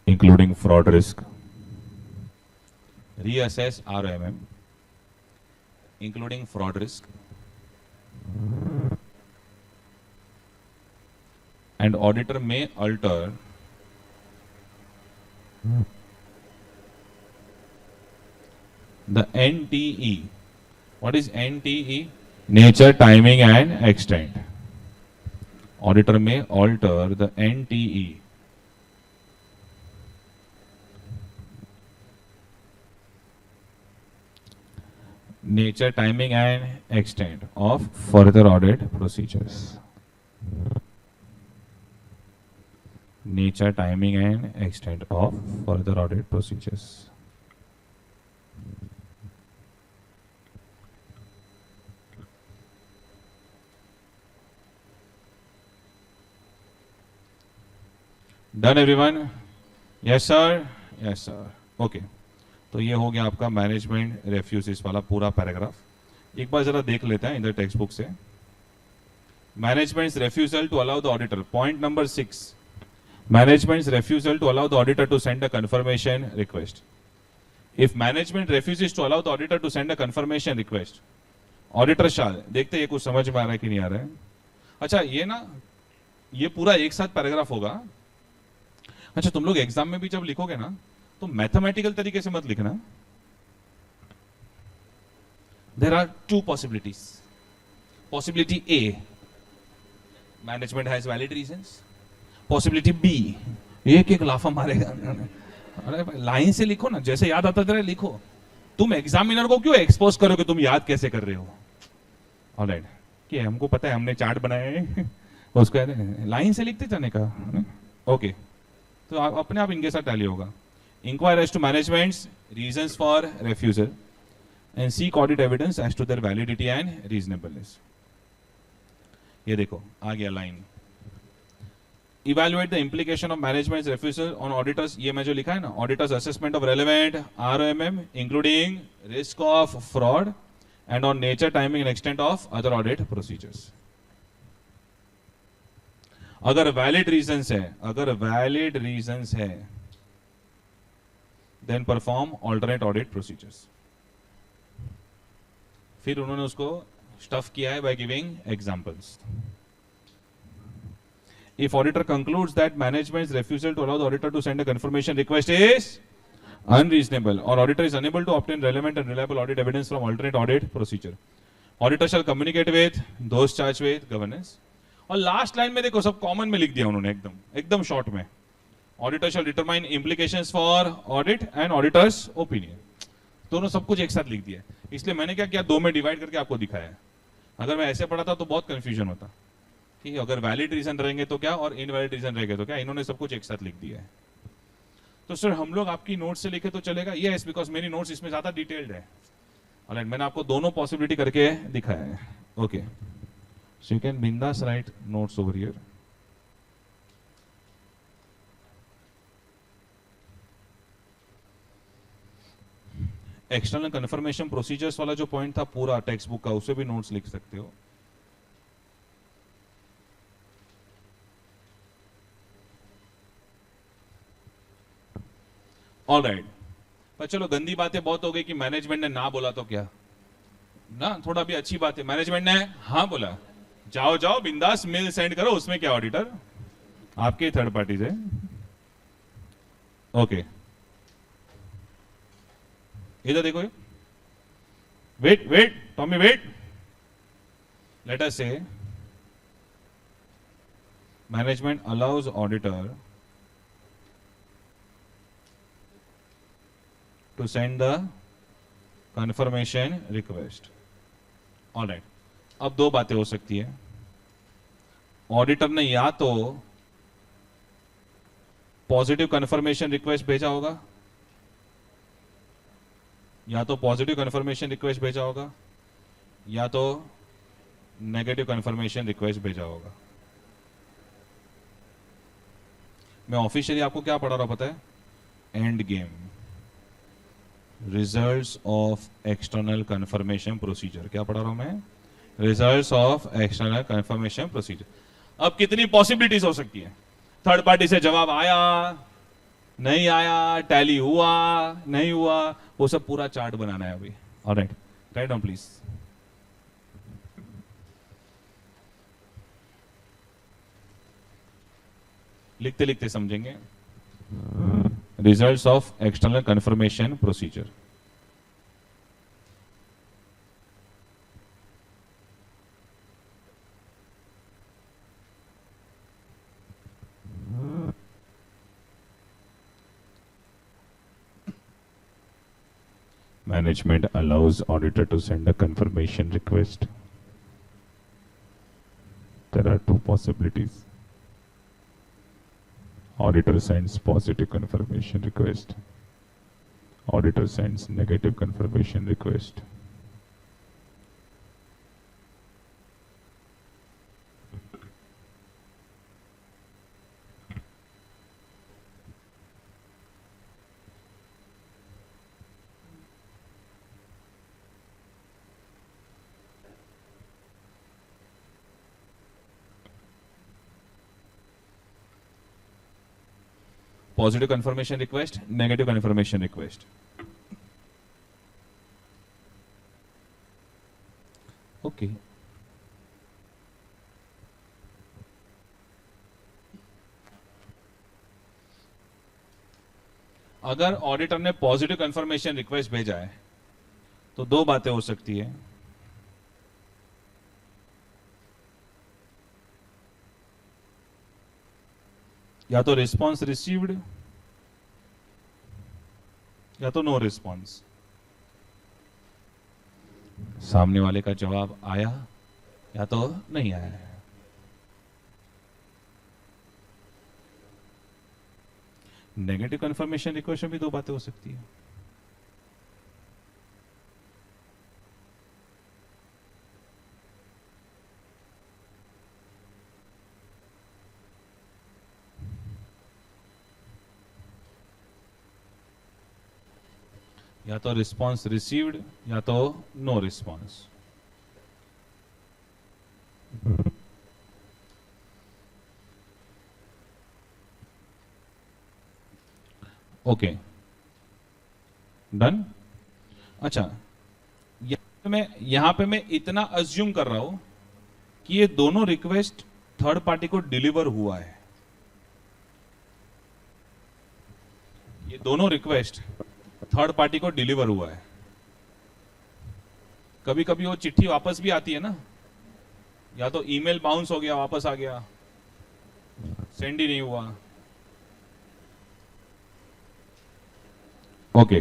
including fraud risk, reassess ROMM, including fraud risk, and auditor may alter the NTE. What is NTE? Nature, timing and extent. Auditor may alter the NTE. Nature, timing and extent of further audit procedures. Nature, timing and extent of further audit procedures. Done everyone? Yes sir, yes sir. Okay. तो ये हो गया आपका management refuses वाला पूरा paragraph. एक बार जरा देख लेते हैं इधर टेक्स्ट बुक से। Management's refusal to allow the auditor, point number 6, management's refusal to allow the auditor to send a confirmation request. If management refuses to allow the auditor to send a confirmation request, auditor shall, देखते ये कुछ समझ में आ रहा है कि नहीं आ रहा है। अच्छा, ये ना, ये पूरा एक साथ पैराग्राफ होगा। अच्छा, तुम लोग एग्जाम में भी जब लिखोगे ना तो मैथमेटिकल तरीके से मत लिखना. There are two possibilities. Possibility A, management has valid reasons. Possibility B, एक एक लाफा मारेगा. अरे भाई लाइन से लिखो ना, जैसे याद आता है लिखो. तुम एग्जामिनर को क्यों एक्सपोज करो कि तुम याद कैसे कर रहे हो. ऑलराइट, कि हमको पता है, हमने चार्ट बनाया है. उसको लाइन से लिखते जाने का. ओके, तो आप अपने आप इनके साथ टैली होगा. Inquire as to management's reasons for refusal and seek audit evidence as to their validity and reasonableness. ये देखो आ गया line. Evaluate the implication of management refusal on auditors. ये मैं जो लिखा है ना, auditor's assessment of relevant ROMM including risk of fraud and on nature, timing and extent of other audit procedures. अगर वैलिड रीजंस है, अगर वैलिड रीजंस है, then perform alternate audit procedures. फिर उन्होंने उसको स्टफ किया है by giving examples. If auditor concludes that management's refusal to allow the auditor to send a confirmation request is unreasonable, or auditor is unable to obtain relevant and reliable audit evidence from alternate audit procedure, auditor shall communicate with those charged with governance. और last line में देखो सब common में लिख दिया उन्होंने, एकदम एकदम शॉर्ट में. Auditor shall determine implications for audit and auditors opinion. दोनों सब कुछ एक साथ लिख दिया. इसलिए मैंने क्या किया, दो में डिवाइड करके आपको दिखाया. अगर मैं ऐसे पढ़ाता तो बहुत कंफ्यूजन होता कि अगर वैलिड रीजन रहेंगे तो क्या और इनवैलिड रीजन रहेंगे तो क्या. इन्होंने सब कुछ एक साथ लिख दिया है. तो सर हम लोग आपकी नोट से लिखे तो चलेगा? यस, बिकॉज मेरी नोट्स इसमें ज्यादा डिटेल्ड है. ऑलराइट, मैंने आपको दोनों पॉसिबिलिटी करके दिखाया है. ओके, सो यू कैन बिंदास right notes over here. External confirmation procedures वाला जो पॉइंट था पूरा टेक्स्ट बुक का, उसे भी नोट्स लिख सकते हो. ऑलराइट, पर चलो गंदी बातें बहुत हो गई कि मैनेजमेंट ने ना बोला तो क्या ना, थोड़ा भी अच्छी बात है. मैनेजमेंट ने हाँ बोला, जाओ जाओ बिंदास मेल सेंड करो, उसमें क्या ऑडिटर आपके थर्ड पार्टी से. ओके, इधर देखो, wait wait Tommy wait. Let us say management allows auditor to send the confirmation request. All right, अब दो बातें हो सकती है. ऑडिटर ने या तो पॉजिटिव कंफर्मेशन रिक्वेस्ट भेजा होगा, या तो पॉजिटिव कंफर्मेशन रिक्वेस्ट भेजा होगा, या तो नेगेटिव कंफर्मेशन रिक्वेस्ट भेजा होगा. मैं ऑफिशियली आपको क्या पढ़ा रहा हूं पता है? End game, results of external confirmation procedure. क्या पढ़ा रहा हूं मैं? Results of external confirmation procedure. अब कितनी पॉसिबिलिटीज हो सकती है? थर्ड पार्टी से जवाब आया, नहीं आया, टैली हुआ, नहीं हुआ, वो सब पूरा चार्ट बनाना है अभी. Alright, write down please. लिखते लिखते समझेंगे. Results of external confirmation procedure. Management allows auditor to send a confirmation request. There are two possibilities. Auditor sends positive confirmation request. Auditor sends negative confirmation request. Positive confirmation request, negative confirmation request. Okay. अगर auditor ने positive confirmation request भेजा है तो दो बातें हो सकती है। या तो रिस्पॉन्स रिसीव्ड या तो नो रिस्पॉन्स। सामने वाले का जवाब आया या तो नहीं आया। नेगेटिव कंफर्मेशन रिक्वेस्ट में भी दो बातें हो सकती है। या तो रिस्पॉन्स रिसीव्ड या तो नो रिस्पॉन्स। Okay, done. अच्छा, यहां पे मैं इतना अज्यूम कर रहा हूं कि ये दोनों रिक्वेस्ट थर्ड पार्टी को डिलीवर हुआ है। ये दोनों रिक्वेस्ट थर्ड पार्टी को डिलीवर हुआ है। कभी कभी वो चिट्ठी वापस भी आती है ना, या तो ईमेल बाउंस हो गया, वापस आ गया, सेंड ही नहीं हुआ। ओके,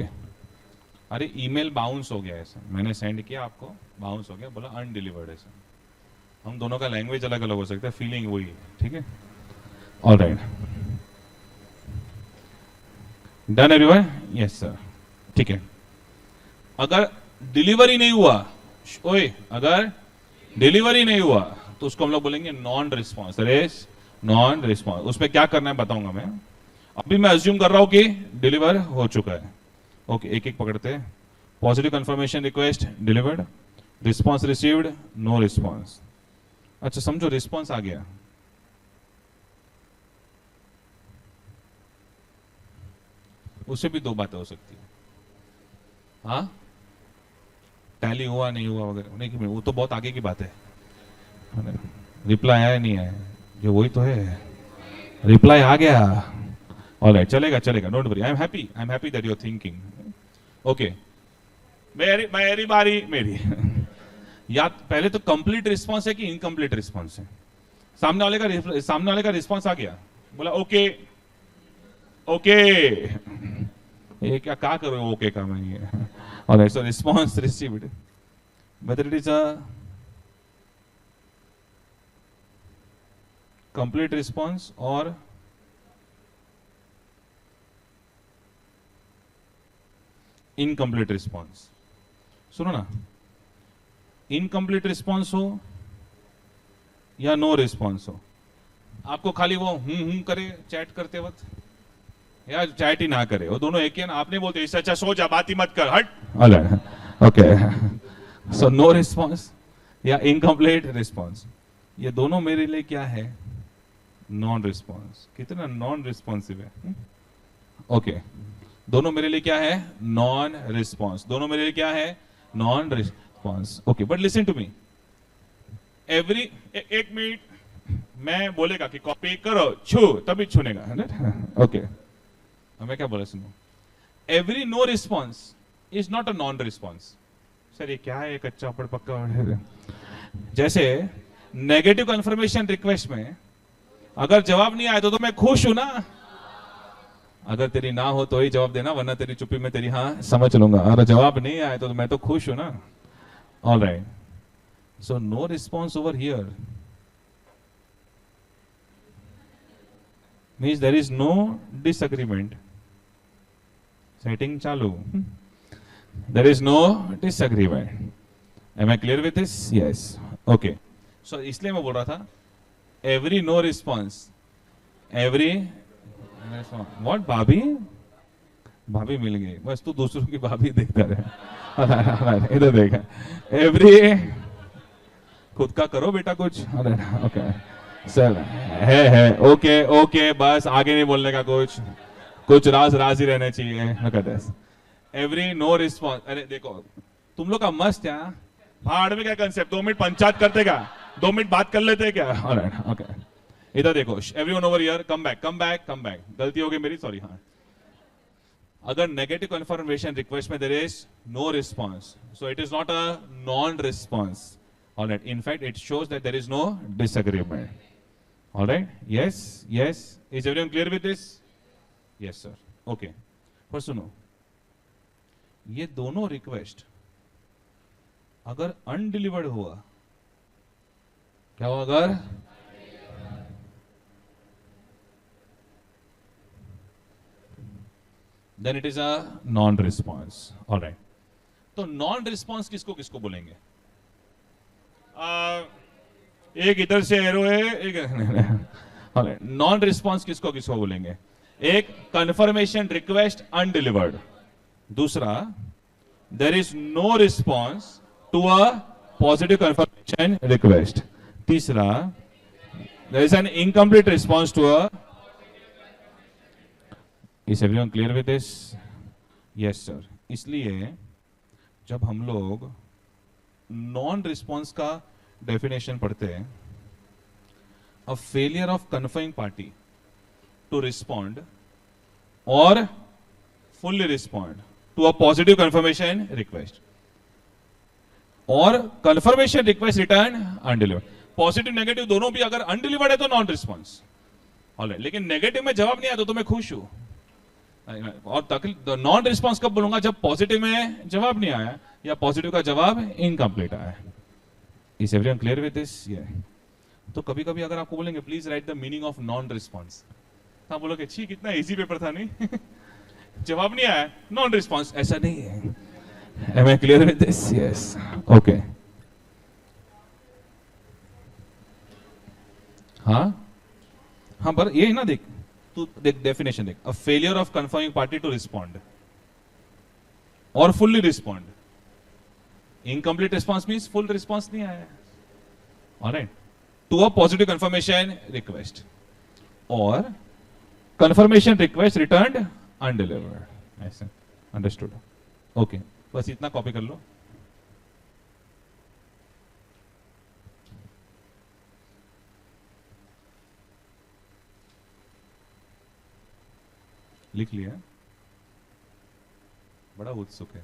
अरे ईमेल बाउंस हो गया है सर, मैंने सेंड किया आपको, बाउंस हो गया, बोला अनडिलीवर्ड है सर। हम दोनों का लैंग्वेज अलग अलग हो सकता है, फीलिंग वही है, ठीक है। Alright, done everyone? Yes sir, ठीक है। अगर डिलीवरी नहीं हुआ, ओए अगर डिलीवरी नहीं हुआ तो उसको हम लोग बोलेंगे नॉन रिस्पॉन्स। रेस नॉन रिस्पॉन्स, उसमें क्या करना है बताऊंगा मैं। अभी मैं अज्यूम कर रहा हूं कि डिलीवर हो चुका है। ओके, एक एक पकड़ते हैं। Positive confirmation request delivered, response received, no response. अच्छा समझो रिस्पॉन्स आ गया, उससे भी दो बातें हो सकती है। हाँ, टैली हुआ नहीं हुआ वगैरह नहीं, वो तो बहुत आगे की बात है। रिप्लाई आया नहीं आया, जो वही तो है, रिप्लाई आ गया। ऑलराइट, चलेगा चलेगा, don't worry, I am happy that you are thinking. Okay, मेरी बारी, मेरी या पहले तो कंप्लीट रिस्पॉन्स है कि इनकम्प्लीट रिस्पॉन्स है? सामने वाले का रिस्पॉन्स आ गया, बोला ओके ओके, ये क्या करो ओके का मैं ये। Alright, so response received, weather it is a complete response और इनकम्प्लीट रिस्पॉन्स। सुनो ना, इनकम्प्लीट रिस्पॉन्स हो या नो रिस्पॉन्स हो, आपको खाली वो करे चैट करते वक्त, या चैट ही ना करे, वो दोनों एक ही है ना। आपने बोलते इससे अच्छा सो जा, बात ही मत कर, हट। ओके, सो नो रिस्पॉन्स या इनकम्प्लीट रिस्पॉन्स, ये दोनों मेरे लिए क्या है? Non response. कितना नॉन रिस्पॉन्सिव है। ओके, दोनों मेरे लिए क्या है? Non response. दोनों मेरे लिए क्या है? Non response. Okay, but listen to me, every एक मिनट मैं बोलेगा कि कॉपी करो, छू, तभी छूनेगा, है ना? ओके, मैं क्या बोला सुनो, every no response is not a non response. Sir ये क्या है, कच्चा पड़ पक्का? जैसे नेगेटिव कंफर्मेशन रिक्वेस्ट में अगर जवाब नहीं आया तो मैं खुश हूं ना। अगर तेरी ना हो तो ही जवाब देना, वरना तेरी चुप्पी में तेरी हाँ समझ लूंगा। अगर जवाब नहीं आया तो मैं तो खुश हूं ना। All right, so no response over here means there is no disagreement. Setting चालू, there is no disagreement. Am I clear with this? Yes, okay. So इसलिए मैं बोल रहा था every no response, every what, भाभी भाभी मिल गई, बस तू दूसरों की भाभी देखता रहे। इधर देखा, एवरी, खुद का करो बेटा कुछ। ओके सर, है ओके ओके, बस आगे नहीं बोलने का, कुछ राज ही रहने चाहिए। Every no response. अरे देखो तुम लोग का मस्त है, भाड़ में क्या कंसेप्ट, 2 मिनट पंचायत करते क्या, 2 मिनट बात कर लेते क्या? ओके, इधर देखो, everyone over here, come back, गलती हो गई मेरी, सॉरी। हाँ, अगर नेगेटिव कंफर्मेशन रिक्वेस्ट में there is no response, so it is not a non response. Alright, in fact it shows that there is no disagreement. Alright, yes yes, is everyone clear with this? Yes sir. Okay, पर सुनो, ये दोनों request अगर undelivered हुआ, क्या हुआ अगर then it is a non response. Alright, तो नॉन रिस्पॉन्स किसको किसको बोलेंगे? एक इधर से एरो है, एक नॉन रिस्पॉन्स किसको किसको बोलेंगे? एक कंफर्मेशन रिक्वेस्ट अनडिलीवर्ड, दूसरा there is no response to a positive confirmation request, तीसरा there is an incomplete response to a. Is everyone clear with this? Yes sir. इसलिए जब हम लोग नॉन रिस्पॉन्स का डेफिनेशन पढ़ते हैं, a failure of confirming party to respond or fully respond to a positive confirmation request, or confirmation request return undelivered. Positive negative दोनों भी अगर अनडिलीवर्ड है तो नॉन रिस्पॉन्स. ऑलराइट, लेकिन नेगेटिव में जवाब नहीं आया तो मैं खुश हूं. और नॉन रिस्पॉन्स कब बोलूंगा? जब पॉजिटिव में जवाब नहीं आया या पॉजिटिव का जवाब इनकम्प्लीट आया. Is everyone clear with this? तो कभी कभी अगर आपको बोलेंगे please right the meaning of non response, तो आप बोलोगे ठीक, कितना इजी पेपर था नहीं? जवाब नहीं आया, नॉन रिस्पॉन्स. ऐसा नहीं है. Am I clear with this? Yes. Okay. हाँ हाँ, पर ये है ना, देख तू, देख डेफिनेशन देख. A failure of confirming party to respond or fully respond. Incomplete response means full response नहीं आया. All right, to a positive confirmation request or confirmation request returned undelivered. ऐसे अंडरस्टूड? ओके, बस इतना कॉपी कर लो. लिख लिया? बड़ा उत्सुक है.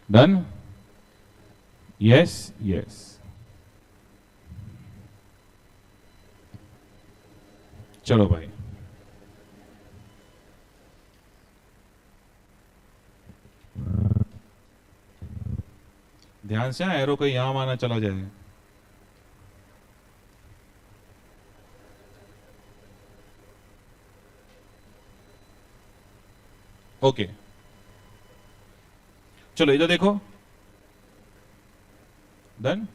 डन? Yes yes. चलो भाई, ध्यान से. एरो को यहां माना चला जाए. ओके, चलो इधर देखो. डन.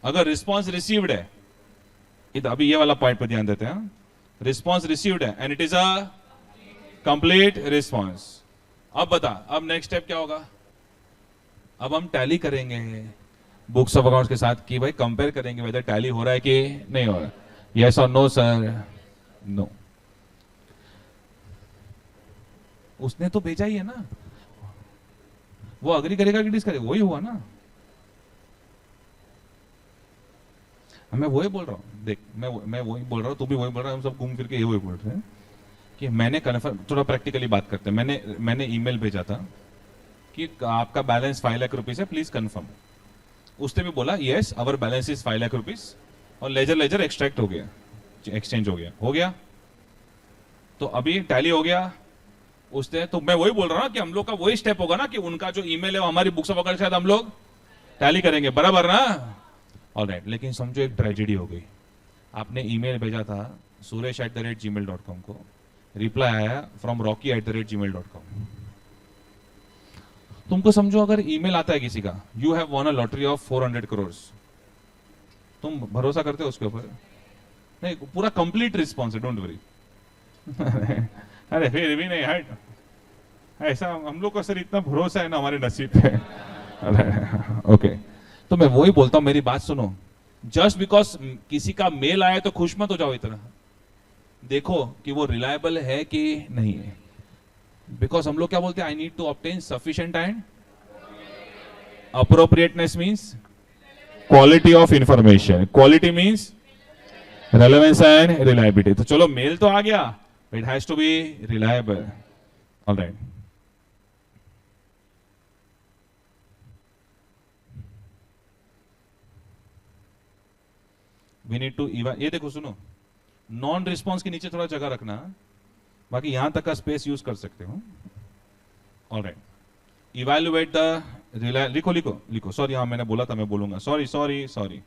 अगर रिस्पॉन्स रिसीव्ड है, इधर अभी ये वाला पॉइंट पर ध्यान देते हैं. रिस्पॉन्स रिसीव्ड है and it is a complete response. अब बता, अब नेक्स्ट स्टेप क्या होगा? अब हम टैली करेंगे बुक्स ऑफ अकाउंट्स के साथ कि भाई कंपेयर करेंगे वेदर टैली हो रहा है कि नहीं हो रहा है. यस और नो सर? नो. उसने तो भेजा ही है ना, वो अग्री करेगा कि डिस करेगा? वही हुआ ना. मैं वही बोल रहा हूं. देख, मैं वही बोल रहा हूं, तू भी वही बोल रहा है, हम सब घूम फिर के ये वही बोल रहे हैं कि मैंने कन्फर्म. थोड़ा प्रैक्टिकली बात करते हैं. मैंने ईमेल भेजा था कि आपका बैलेंस 5 लाख रुपीज है, प्लीज कंफर्म. उसने भी बोला yes our balance is 5 lakh rupees, और लेजर एक्सट्रैक्ट हो गया, एक्सचेंज हो गया. तो अभी टैली हो गया उसने. तो मैं वही बोल रहा हूं कि हम लोग का वही स्टेप होगा ना कि उनका जो ईमेल है वो हमारी बुक्स ऑफ अकाउंट के साथ हम लोग टैली करेंगे, बराबर ना? ऑलराइट, लेकिन समझो एक ट्रेजेडी हो गई. आपने ईमेल भेजा था suresh@gmail.com को, रिप्लाई आया फ्रॉम rocky@gmail.com. तुमको समझो अगर ईमेल आता है किसी का, you have von a lottery of 400 crore, तुम भरोसा करते हो उसके ऊपर? नहीं, पूरा कंप्लीट रिस्पॉन्स है, डोंट वरी। अरे फिर भी नहीं हट, ऐसा हम लोग को सर इतना भरोसा है ना हमारे नसीब पे। ओके, तो मैं वही बोलता हूं, मेरी बात सुनो। जस्ट बिकॉज किसी का मेल आया तो खुश मत हो जाओ इतना, देखो कि वो रिलायबल है कि नहीं है। बिकॉज हम लोग क्या बोलते हैं, I need to obtain sufficient and appropriateness means quality of information, quality means relevance and reliability. तो चलो मेल तो आ गया, it has to be reliable. Alright, we need to ये देखो सुनो, नॉन रिस्पॉन्स के नीचे थोड़ा जगह रखना, बाकी यहां तक का स्पेस यूज कर सकते हो। ऑलराइट, इवैल्यूएट द लिखो लिखो लिखो, सॉरी हाँ मैंने बोला था मैं बोलूंगा, सॉरी सॉरी सॉरी,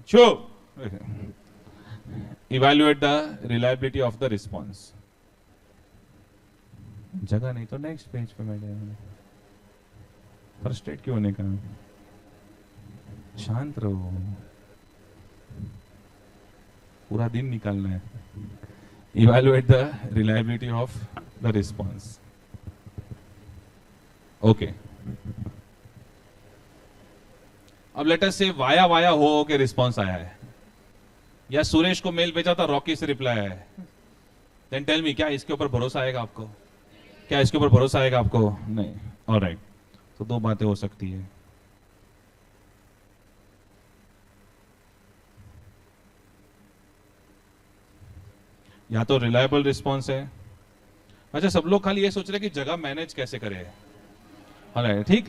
छो evaluate the reliability of the response. जगह नहीं तो नेक्स्ट पेज पे मैं फ्रस्ट्रेट क्यों होने का, शांत रहो, पूरा दिन निकालना है। Evaluate the reliability of the response. Okay, अब लेट अस से वाया वाया हो के रिस्पॉन्स आया है, या सुरेश को मेल भेजा था, रॉकी से रिप्लाई आया है, देन टेल मी, क्या इसके ऊपर भरोसा आएगा आपको? क्या इसके ऊपर भरोसा आएगा आपको? नहीं। ऑलराइट, तो दो बातें हो सकती है, या तो रिलायबल रिस्पॉन्स है। अच्छा, सब लोग खाली ये सोच रहे हैं कि जगह मैनेज कैसे करें। ऑलराइट, ठीक,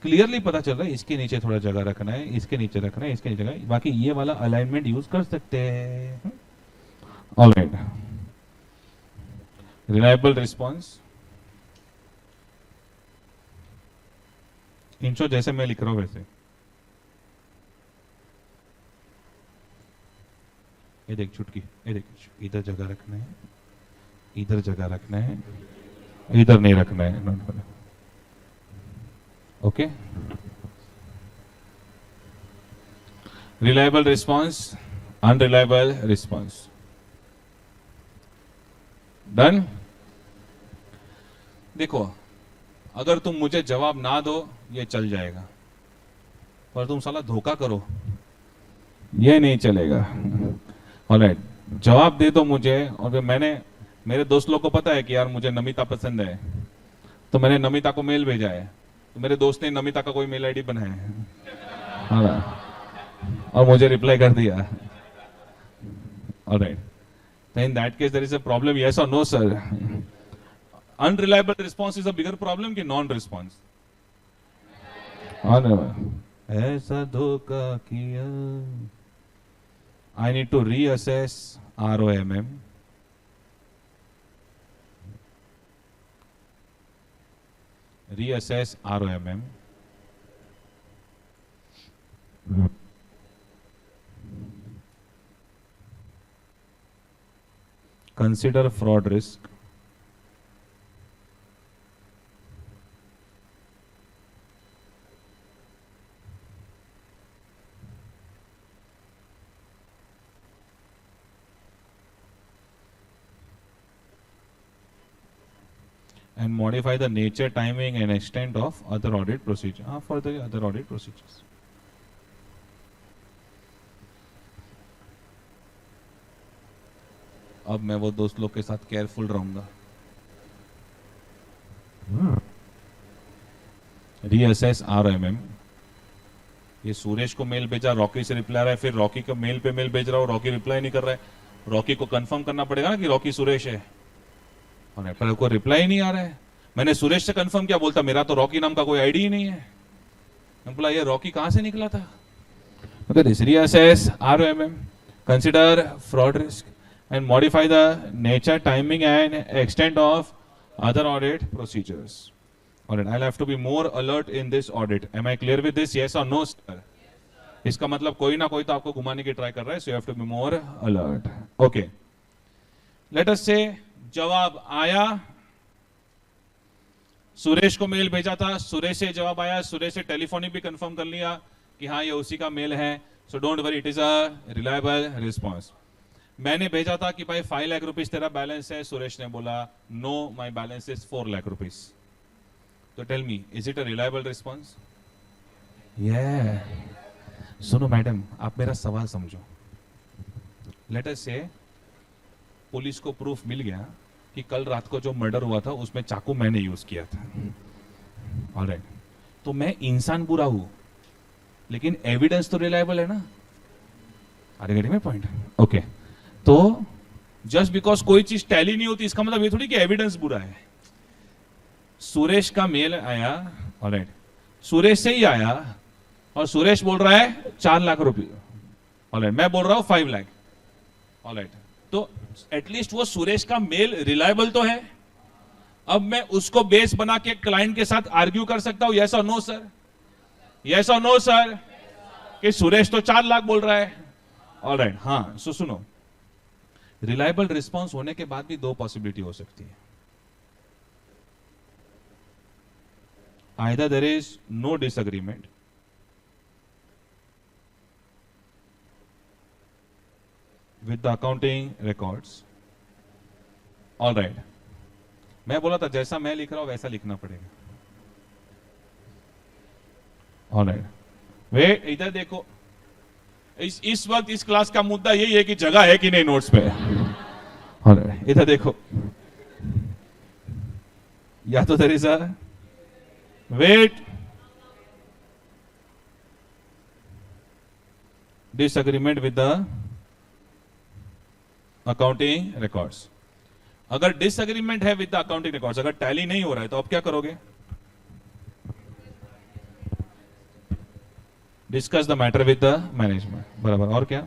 क्लियरली पता चल रहा है, इसके नीचे थोड़ा जगह रखना है, इसके नीचे रखना है, इसके नीचे रखना है, बाकी ये वाला अलाइनमेंट यूज कर सकते हैं। ऑलराइट, रिलायबल रिस्पॉन्स, इंचो जैसे मैं लिख रहा हूं वैसे, ये देख चुटकी, ये देख, इधर जगह रखना है, इधर जगह रखना है, इधर नहीं रखना है। Okay, reliable response, unreliable response, done. देखो, अगर तुम मुझे जवाब ना दो ये चल जाएगा, पर तुम साला धोखा करो ये नहीं चलेगा। ऑलराइट, जवाब दे दो मुझे, और मेरे दोस्त लोग को पता है कि यार मुझे नमिता पसंद है, तो मैंने नमिता को मेल भेजा है, तो मेरे दोस्त ने नमिता का कोई मेल आईडी बनाया है, और मुझे रिप्लाई कर दिया। ऑलराइट, तो in that case there is a problem, yes और no sir? Unreliable response is a bigger problem कि नॉन रिस्पॉन्स? ऐसा धोखा किया, I need to reassess ROMM. Reassess ROMM. Consider fraud risk. And modify the nature, timing and extent of other audit procedure for the other audit procedures. अब मैं वो दोस्त लोग के साथ केयरफुल रहूंगा। रीअसेस ROMM, ये सुरेश को मेल भेजा, रॉकी से रिप्लाई आ रहा है, फिर रॉकी को मेल पे मेल भेज रहा हूं, रॉकी रिप्लाई नहीं कर रहा है, रॉकी को कंफर्म करना पड़ेगा ना कि रॉकी सुरेश है, पर कोई रिप्लाई नहीं आ रहा है। मैंने सुरेश से कंफर्म किया, बोलता मेरा तो रॉकी नाम का कोई आईडी ही नहीं है। मैं बोला ये रॉकी कहां से निकला था? Reassess ROMM, consider fraud risk and modify the nature, timing and extent of other audit procedures. Alright, I'll have to be more alert in this audit. Am I clear with this? Yes or no, sir? इसका मतलब कोई ना कोई तो आपको घुमाने की try कर रहा है, so you have to be more alert. Okay. Let us say जवाब आया, सुरेश को मेल भेजा था, सुरेश से जवाब आया, सुरेश से टेलीफोनिक भी कंफर्म कर लिया कि हाँ ये उसी का मेल है, so don't worry, it is a reliable response. मैंने भेजा था कि भाई 5 लाख रुपीस तेरा बैलेंस है, सुरेश ने बोला no my balance is 4 lakh rupees. तो tell me, is it a reliable response? सुनो मैडम, आप मेरा सवाल समझो। लेट अस से पुलिस को प्रूफ मिल गया कि कल रात को जो मर्डर हुआ था उसमें चाकू मैंने यूज किया था, ऑलराइट, तो मैं इंसान बुरा हूं, लेकिन एविडेंस तो रिलायबल है ना। Are you getting my point? Okay, तो जस्ट बिकॉज कोई चीज टैली नहीं होती इसका मतलब ये थोड़ी कि एविडेंस बुरा है। सुरेश का मेल आया, ऑलराइट, सुरेश से ही आया और सुरेश बोल रहा है 4 लाख रुपए, ऑलराइट, मैं बोल रहा हूं 5 लाख, ऑलराइट, तो एटलीस्ट वो सुरेश का मेल रिलायबल तो है। अब मैं उसको बेस बना के क्लाइंट के साथ आर्ग्यू कर सकता हूं, यस और नो सर, यस और नो सर, कि सुरेश तो 4 लाख बोल रहा है, ऑलराइट। हाँ, सो सुनो, रिलायबल रिस्पॉन्स होने के बाद भी 2 पॉसिबिलिटी हो सकती है। Either there is no disagreement, with the accounting records, all right, मैं बोला था जैसा मैं लिख रहा हूं वैसा लिखना पड़ेगा, all right, वेट, इधर देखो, इस वक्त इस क्लास का मुद्दा यही है कि जगह है कि नहीं नोट्स पे, all right, इधर देखो, या तो there is a wait disagreement with the accounting records. अगर डिसएग्रीमेंट है विद द अकाउंटिंग रिकॉर्ड्स, अगर टैली नहीं हो रहा है तो अब क्या करोगे? Discuss the matter with the management, बराबर, और क्या?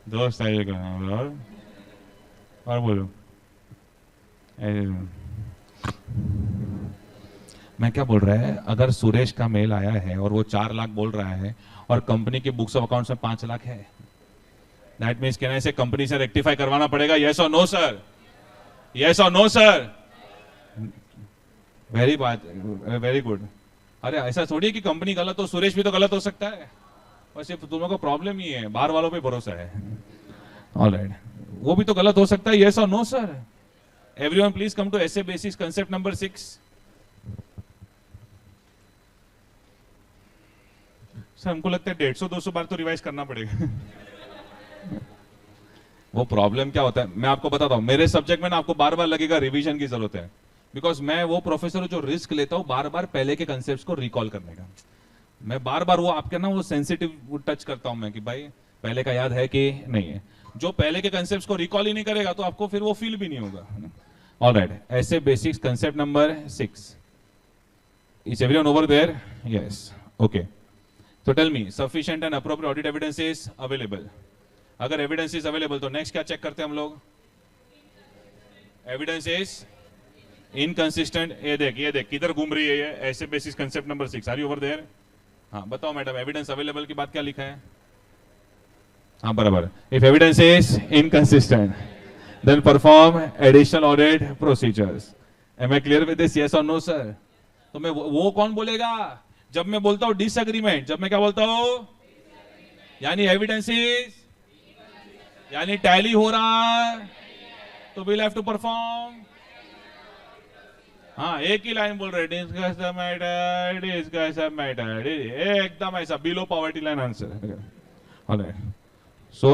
दोस्त आइएगा और बोलो। मैं क्या बोल रहा है, अगर सुरेश का मेल आया है और वो 4 लाख बोल रहा है और कंपनी के बुक्स ऑफ अकाउंट्स में 5 लाख है, दैट मीन्स कहना इसे कंपनी से रेक्टिफाई करवाना पड़ेगा, यस और नो सर, यस और नो सर, वेरी बात, वेरी गुड। अरे ऐसा थोड़ी है कि कंपनी गलत हो, सुरेश भी तो गलत हो सकता है, और सिर्फ तुम लोगों को प्रॉब्लम ही है, बाहर वालों पे भरोसा है, ऑलराइट, वो भी तो गलत हो सकता है, यस और no sir. Everyone please come to SA basis concept number 6। Sir हमको लगता है 150-200 बार तो रिवाइज करना पड़ेगा। वो प्रॉब्लम क्या होता है मैं आपको बताता हूं, मेरे सब्जेक्ट में ना आपको बार बार लगेगा रिवीजन की जरूरत है, बिकॉज मैं वो प्रोफेसर हूं जो रिस्क लेता हूं बार बार पहले के कंसेप्ट को रिकॉल करने का। मैं बार बार वो आपके ना वो सेंसिटिव टच करता हूं मैं कि भाई पहले का याद है कि नहीं है। जो पहले के कंसेप्ट को रिकॉल ही नहीं करेगा तो आपको फिर वो फील भी नहीं होगा। ऑलराइट, ऐसे basics concept number 6। Is everyone over there? Yes, okay. So tell me, sufficient and appropriate audit evidence is available. अगर एविडेंस इज अवेलेबल तो नेक्स्ट क्या चेक करते हैं हम लोग? Evidence is inconsistent. ये देख किधर घूम रही है ये, ऐसे basis concept number 6। Are you over there? हाँ बताओ मैडम, एविडेंस अवेलेबल के बाद क्या लिखा है? हाँ बराबर, if evidence is inconsistent then perform additional audit procedures. Am I clear with this, yes और नो सर? तो मैं वो कौन बोलेगा जब मैं बोलता हूं डिसएग्रीमेंट, जब मैं क्या बोलता हूं यानी एविडेंस इज, यानी टैली हो रहा तो विल हैव टू परफॉर्म। हाँ एक ही लाइन बोल रहे, discuss the matter, discuss the matter, एकदम ऐसा below poverty line answer. Alright, so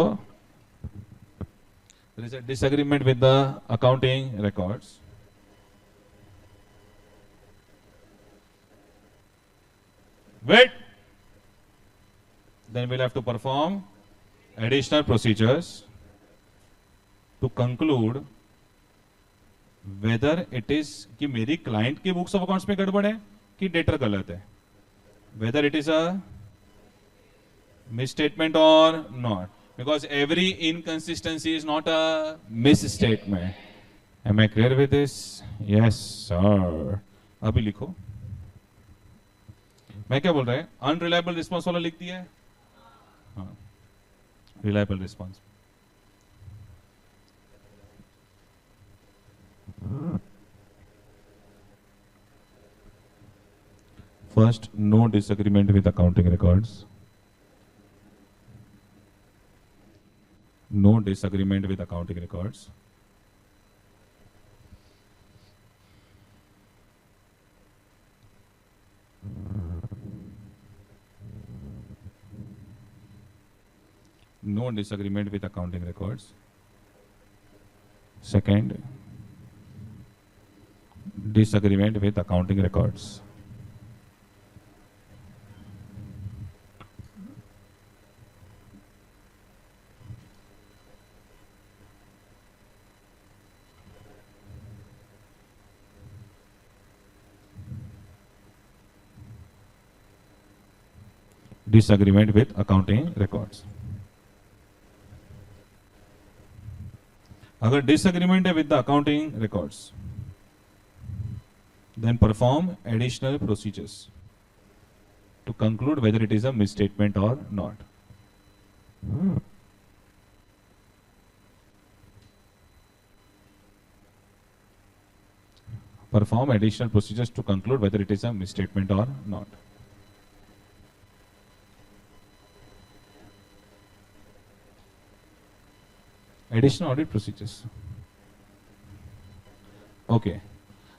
there is a disagreement with the accounting records. Wait, then we'll have to perform additional procedures to conclude whether it is कि मेरी client की books of accounts में गड़बड़ है कि debtor गलत है, whether it is a misstatement or not, because every inconsistency is not a misstatement. Am I clear with this? Yes sir. अभी लिखो, मैं क्या बोल रहा है, अनरिलायबल रिस्पॉन्स वाला लिख दिया है, हाँ reliable response. First, no disagreement with accounting records. No disagreement with accounting records. No disagreement with accounting records. Second, disagreement with accounting records. Disagreement with accounting records. अगर disagreement है with the accounting records, then perform additional procedures to conclude whether it is a misstatement or not. Perform additional procedures to conclude whether it is a misstatement or not. Additional audit procedures. Okay,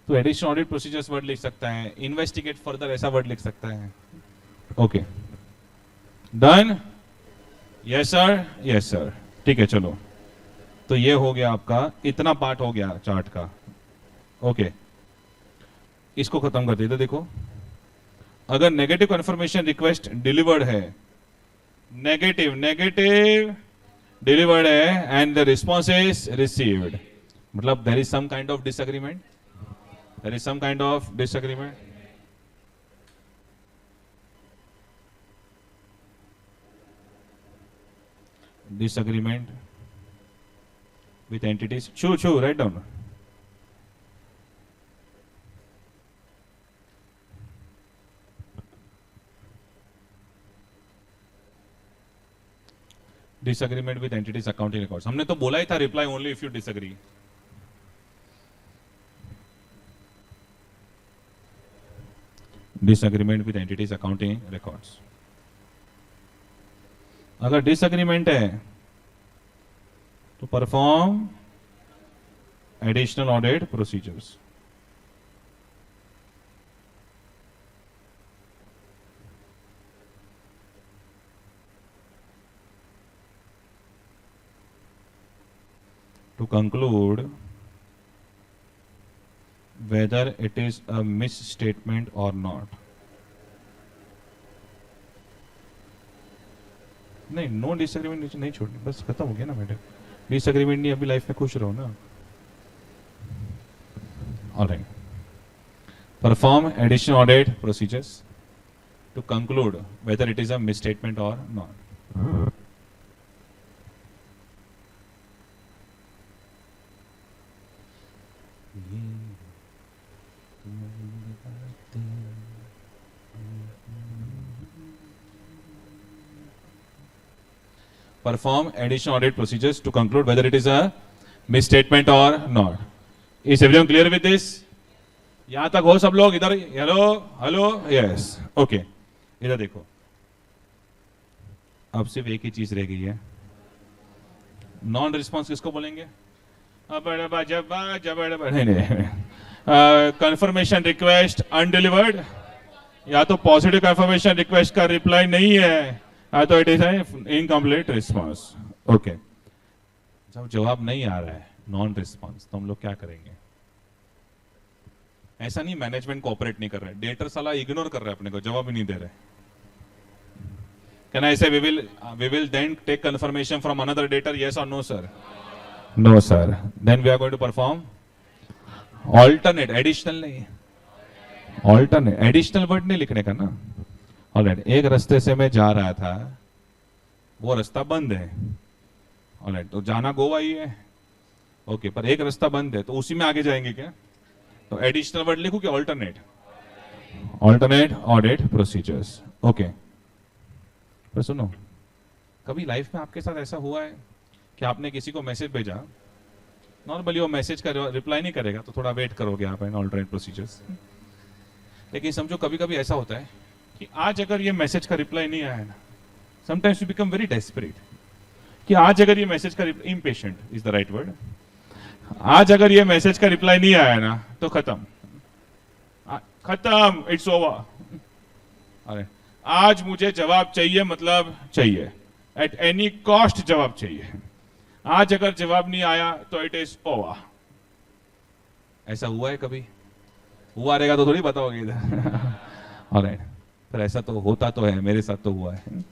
तो additional audit procedures word लिख सकता है, investigate further ऐसा word लिख सकता है. Okay, done. Yes sir, yes sir. ठीक है, चलो. तो ये हो गया आपका, इतना पार्ट हो गया चार्ट का. ओके, इसको खत्म कर देते. देखो, अगर नेगेटिव कंफर्मेशन रिक्वेस्ट डिलीवर्ड है, नेगेटिव नेगेटिव डिलीवर्ड है and the response is received, मतलब there is some kind of disagreement. There is some kind of disagreement. Disagreement with entities. Chew, write down. Disagreement with entities accounting records. हमने तो बोला ही था reply only if you disagree. Disagreement with entities accounting records. अगर disagreement है to perform additional audit procedures. To conclude whether it is a misstatement or not. नहीं, no disagreement नहीं छोड़नी, बस खत्म हो गया ना मैडम. डिसएग्रीमेंट नहीं, अभी लाइफ में खुश रहो ना. Alright, perform additional audit procedures to conclude whether it is a misstatement और not. Perform additional audit procedures to conclude whether it is a misstatement or not. Is everyone clear with this? यहां तक हो सब लोग? इधर hello hello, yes, okay. इधर देखो, अब सिर्फ एक ही चीज रह गई है. नॉन रिस्पॉन्स किसको बोलेंगे? कंफर्मेशन रिक्वेस्ट अनडिलीवर्ड, या तो पॉजिटिव कंफर्मेशन रिक्वेस्ट का रिप्लाई नहीं है, तो it is incomplete response. Okay, जब जवाब नहीं आ रहा है, नॉन रिस्पॉन्स, तो हम लोग क्या करेंगे? ऐसा नहीं मैनेजमेंट कोऑपरेट नहीं कर रहा है, डेटर साला इग्नोर कर रहा है अपने को, जवाब ही नहीं दे रहे. Can I say we will then take confirmation from another debtor, yes और no sir? No sir. Then we are going to perform alternate, additional नहीं, ऑल्टरनेट. एडिशनल वर्ड नहीं लिखने का ना. ऑलराइट, एक रास्ते से मैं जा रहा था, वो रास्ता बंद है. ऑलराइट, तो जाना गोवा ही है. ओके, पर एक रास्ता बंद है, तो उसी में आगे जाएंगे क्या? तो एडिशनल वर्ड लिखूं कि alternate? Alternate audit procedures. Okay, पर सुनो, कभी लाइफ में आपके साथ ऐसा हुआ है कि आपने किसी को मैसेज भेजा, नॉर्मली वो मैसेज का रिप्लाई नहीं करेगा, तो थोड़ा वेट करोगे आप इन ऑल्टरनेट प्रोसीजर्स. लेकिन समझो कभी कभी ऐसा होता है कि आज अगर ये मैसेज का रिप्लाई नहीं आया ना, sometimes you become very desperate कि आज अगर ये मैसेज का impatient is the right word, आज अगर ये मैसेज का रिप्लाई नहीं आया ना तो खत्म, खत्म, इट्स ओवर। अरे आज मुझे जवाब चाहिए, मतलब चाहिए, एट एनी कॉस्ट जवाब चाहिए। आज अगर जवाब नहीं आया तो इट इज ओवर। ऐसा हुआ है कभी? हुआ रहेगा तो थोड़ी बताओगे इधर। ऑलराइट, पर ऐसा तो होता तो है, मेरे साथ तो हुआ है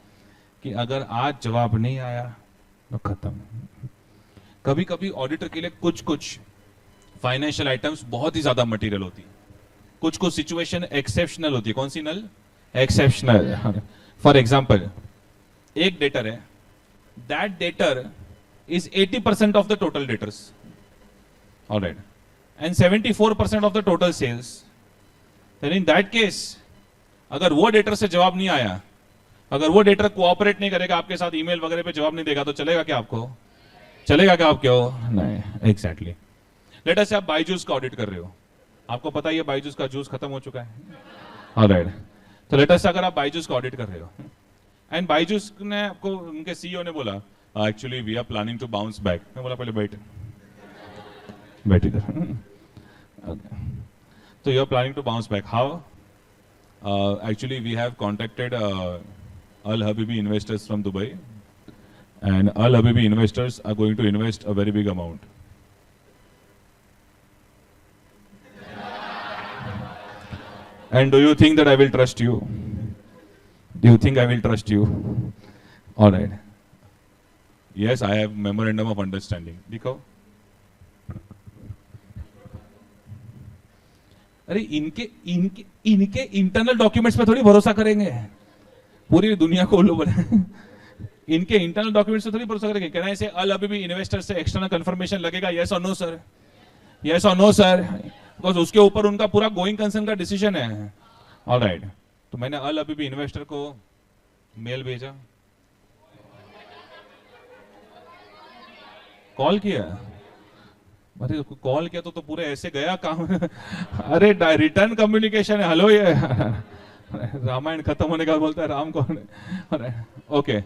कि अगर आज जवाब नहीं आया तो खत्म। कभी कभी ऑडिटर के लिए कुछ कुछ फाइनेंशियल आइटम्स बहुत ही ज्यादा मटेरियल होती है, कुछ कुछ सिचुएशन एक्सेप्शनल होती है। कौन सी नल? एक्सेप्शनल। फॉर एग्जाम्पल, एक डेटर है, that debtor is 80% of the total debtors, all right, and 74% of the total sales. Then in that case, अगर वो डेटर से जवाब नहीं आया, अगर वो डेटर कोऑपरेट नहीं करेगा आपके साथ, ईमेल वगैरह पे जवाब नहीं देगा, तो चलेगा क्या आपको? चलेगा क्या आपको? नहीं, एग्जैक्टली। लेट अस से आप बायजूस का ऑडिट कर रहे हो, आपको पता ही है बायजूस का जूस खत्म हो चुका है, ऑल राइट। तो लेट अस से अगर आप बायजूस का ऑडिट कर रहे हो एंड बायजूस ने आपको, उनके सीईओ ने बोला actually we are planning to bounce back. मैं बोला पहले बैठ इधर। तो you are planning to bounce back, how? Actually we have contacted Al Habibi investors from Dubai, and Al Habibi investors are going to invest a very big amount. And do you think that I will trust you? Do you think I will trust you? All right. Yes, I have memorandum of understanding. दिखाओ। अरे इनके इनके इनके internal documents पे थोड़ी भरोसा करेंगे, पूरी दुनिया को उल्लू बना। इनके इंटरनल डॉक्यूमेंट्स पे थोड़ी भरोसा करेंगे। कहना है अल अभी इन्वेस्टर से एक्सटर्नल कंफर्मेशन लगेगा, यस और नो सर, यस और नो सर, बिकॉज उसके ऊपर उनका पूरा गोइंग कंसर्न का डिसीजन है। ऑलराइट, तो मैंने अल अभी इन्वेस्टर को मेल भेजा, कॉल किया, अरे कॉल किया तो पूरे ऐसे गया काम। अरे रिटर्न कम्युनिकेशन है, हेलो ये रामायण खत्म होने का बोलता है राम कौन है? ओके,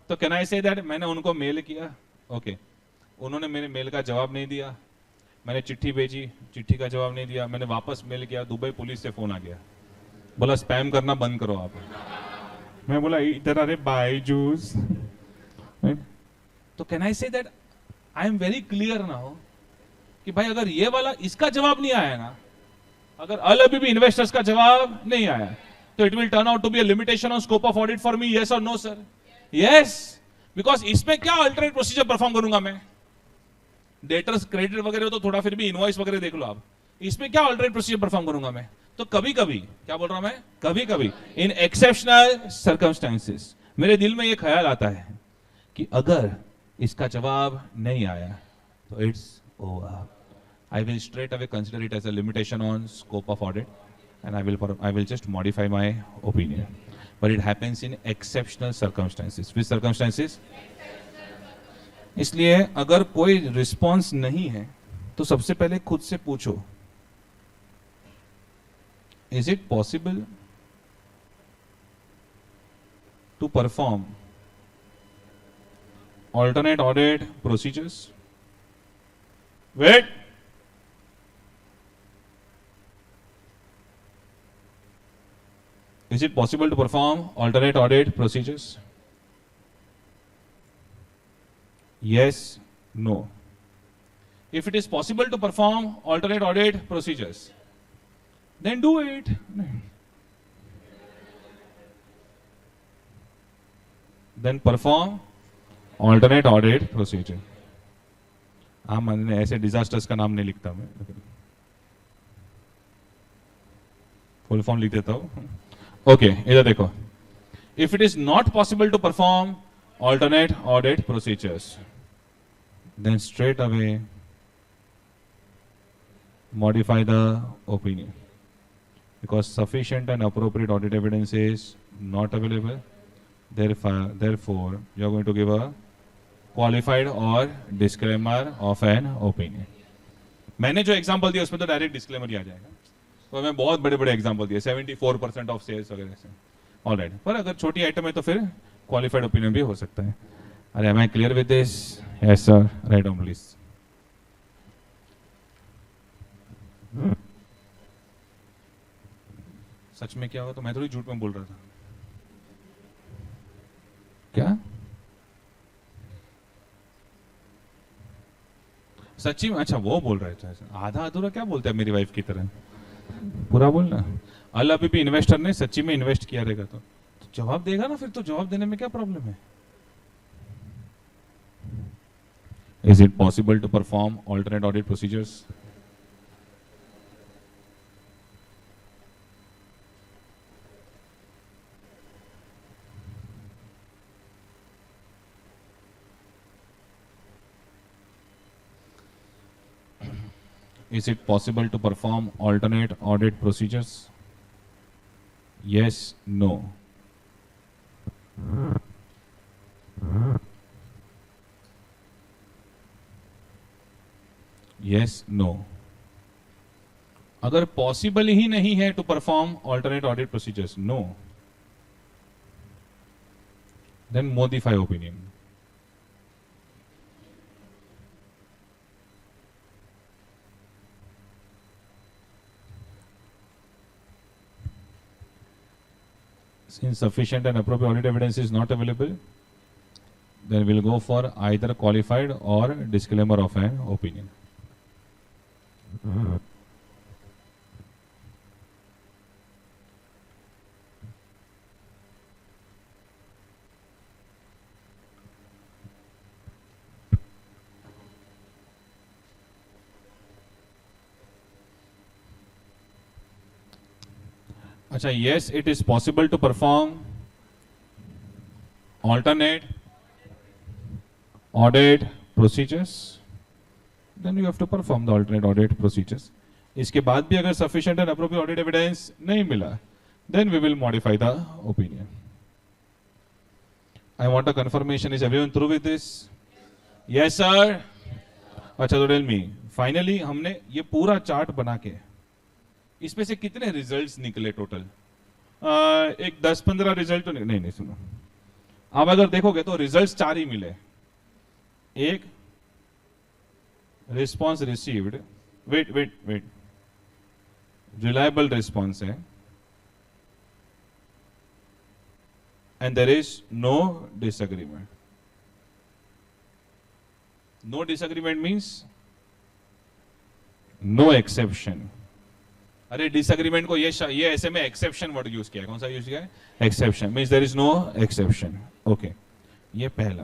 तो कैन आई से दैट मैंने उनको मेल किया, ओके, उन्होंने मेरे मेल का जवाब नहीं दिया, मैंने चिट्ठी भेजी, चिट्ठी का जवाब नहीं दिया, मैंने वापस मेल किया, दुबई पुलिस से फोन आ गया, बोला स्पैम करना बंद करो आप। मैं बोला इधर अरे बायजूस। तो can I say that I am very clear now कि भाई अगर ये वाला इसका जवाब नहीं आया ना, अगर अल अभी इन्वेस्टर्स का जवाब नहीं आया, तो it will turn out to be a limitation on scope of audit for me, yes और नो सर? यस, बिकॉज इसमें क्या अल्टरनेट प्रोसीजर परफॉर्म करूंगा मैं? डेटर्स क्रेडिट वगैरह हो तो थोड़ा फिर भी इनवॉइस वगैरह देख लो आप, इसमें क्या अल्टरनेट प्रोसीजर परफॉर्म करूंगा मैं? तो कभी कभी, क्या बोल रहा हूं मैं, कभी कभी इन एक्सेप्शनल सर्कमस्टेंसेस मेरे दिल में ये ख्याल आता है कि अगर इसका जवाब नहीं आया तो it's over. I will straight away consider it as a limitation on scope of audit, and I will just modify my opinion. But it happens in exceptional circumstances. Which circumstances? इसलिए अगर कोई रिस्पॉन्स नहीं है तो सबसे पहले खुद से पूछो, is it possible to perform alternate audit procedures? Wait. Is it possible to perform alternate audit procedures? Yes, no. If it is possible to perform alternate audit procedures, then do it. Then perform alternate audit procedure. हाँ, मैंने ऐसे disasters का नाम नहीं लिखता मैं, full form लिख देता हूं। ओके, इधर देखो, if it is not possible to perform alternate audit procedures, then straight away modify the opinion, because sufficient and appropriate audit evidence is not available, therefore you are going to give a qualified और disclaimer of an opinion. मैंने जो example दिया उसमें तो direct disclaimer ही आ जाएगा, तो हमें बहुत बड़े बड़े एग्जाम्पल दिए, 74% ऑफ सेल्स वगैरह से। ऑल राइट, पर अगर छोटी आइटम है तो फिर क्वालिफाइड ओपिनियन भी हो सकता है। अरे am I clear with this? Yes sir, right on please. सच में क्या हुआ? तो मैं थोड़ी झूठ में बोल रहा था। क्या सच्ची में? अच्छा वो बोल रहे थे। आधा अधूरा क्या बोलते हैं मेरी वाइफ की तरह, पूरा बोलना। अल अभी भी इन्वेस्टर ने सच्ची में इन्वेस्ट किया रहेगा तो जवाब देगा ना, फिर तो जवाब देने में क्या प्रॉब्लम है? Is it possible to perform alternate audit procedures? Is it possible to perform alternate audit procedures? Yes, no. Yes, no. अगर पॉसिबल ही नहीं है to perform alternate audit procedures, no, then modify opinion. Since sufficient and appropriate audit evidence is not available, then we'll go for either qualified or disclaimer of an opinion. अच्छा, yes, it is possible to perform alternate audit procedures, then you have to perform the alternate audit procedures. इसके बाद भी अगर sufficient and appropriate audit evidence नहीं मिला, then we will modify the opinion. I want a confirmation. Is everyone through with this? Yes sir. अच्छा, तो tell me, finally हमने ये पूरा चार्ट बना के इसमें से कितने रिजल्ट्स निकले टोटल? एक 10-15 रिजल्ट तो नहीं, नहीं सुनो, अब अगर देखोगे तो रिजल्ट्स 4 ही मिले। एक response received, wait wait wait, reliable response है, and there is no disagreement. No disagreement means no exception. अरे डिसएग्रीमेंट को ये ऐसे में एक्सेप्शन वर्ड यूज किया है। कौन सा यूज किया है? Exception. Means there is no exception. Okay, ये पहला।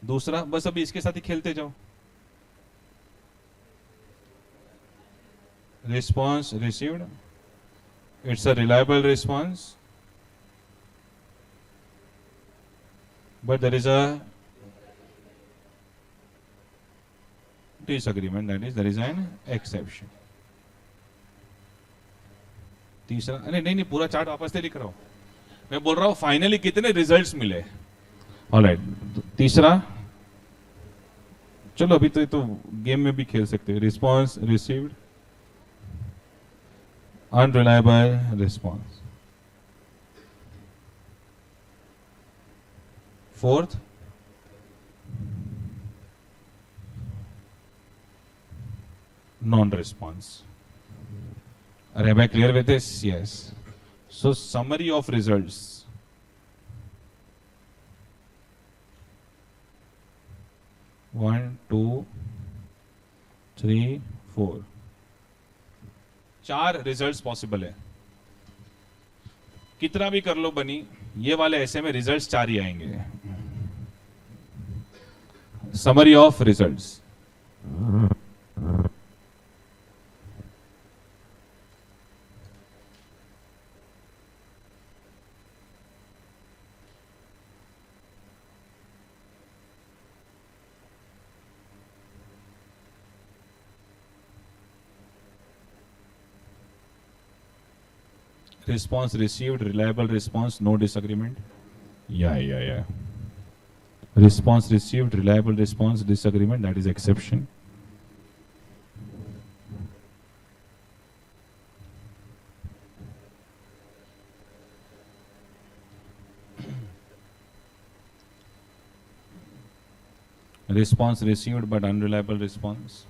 दूसरा, बस अभी इसके साथ ही खेलते जाओ। Response received, it's a reliable response, but there is a disagreement, that is there is an exception. तीसरा, अरे नहीं नहीं, पूरा चार्ट वापस से लिख रहा हूं मैं, बोल रहा हूं फाइनली कितने रिजल्ट्स मिले। ऑलराइट, तीसरा, चलो अभी तो गेम में भी खेल सकते हैं। Response received, unreliable response. Fourth, non-response. Am I clear with this? Yes. So summary of results. One, two, three, four. 4 results possible है। कितना भी कर लो बनी, ये वाले ऐसे में रिजल्ट्स 4 ही आएंगे। Summary of results. Response received, reliable response, no disagreement. Yeah. Response received, reliable response, disagreement, that is exception. response received but unreliable response,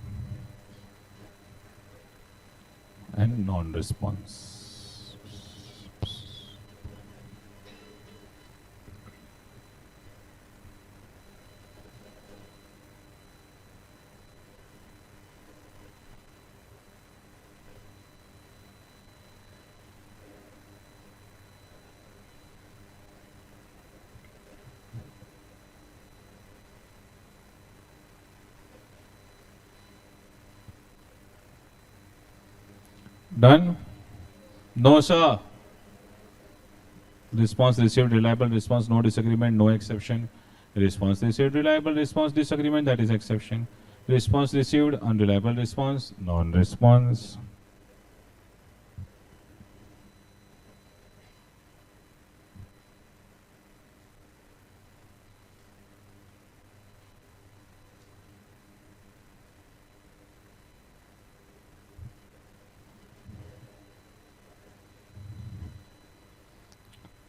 and non-response. Done? No, sir. Response received, reliable response, no disagreement, no exception. Response received, reliable response, disagreement, that is exception. Response received, unreliable response, non-response.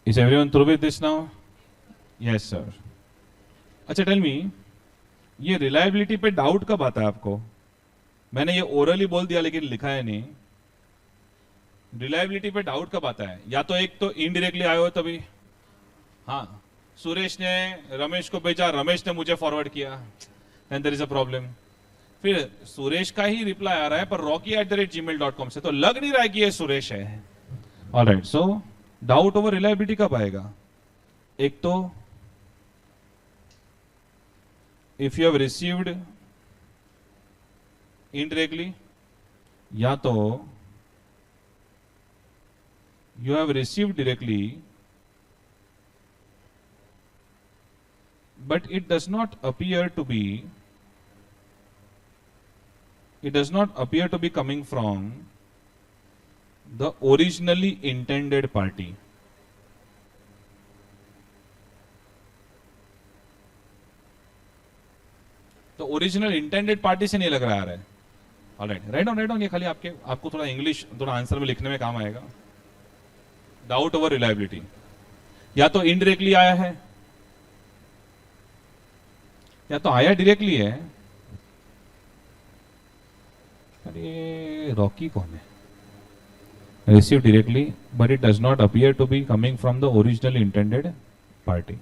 Is everyone through with this now? Yes, sir. अच्छा tell me, ये reliability पे doubt कब आता है आपको? मैंने ये orally बोल दिया लेकिन लिखा है नहीं. रिलायबिलिटी पे डाउट कब आता है? या तो एक तो इनडायरेक्टली आए हो तभी, हाँ सुरेश ने रमेश को भेजा, रमेश ने मुझे फॉरवर्ड किया, then there is a problem. फिर सुरेश का ही रिप्लाई आ रहा है पर rocky@gmail.com से, तो लग नहीं रहा है कि ये सुरेश है. ऑलराइट, सो डाउट ओवर रिलायबिलिटी कब आएगा? एक तो if you have received indirectly, या तो you have received directly but it does not appear to be coming from the originally intended party. तो ओरिजिनल इंटेंडेड पार्टी से नहीं लग रहा है. ऑलराइट, राइट डाउन, ये खाली आपको थोड़ा इंग्लिश थोड़ा आंसर में लिखने में काम आएगा. डाउट ओवर रिलायबिलिटी या तो इनडायरेक्टली आया है या तो आया डायरेक्टली है. अरे रॉकी कौन है? Receive directly but it does not appear to be coming from the originally intended party.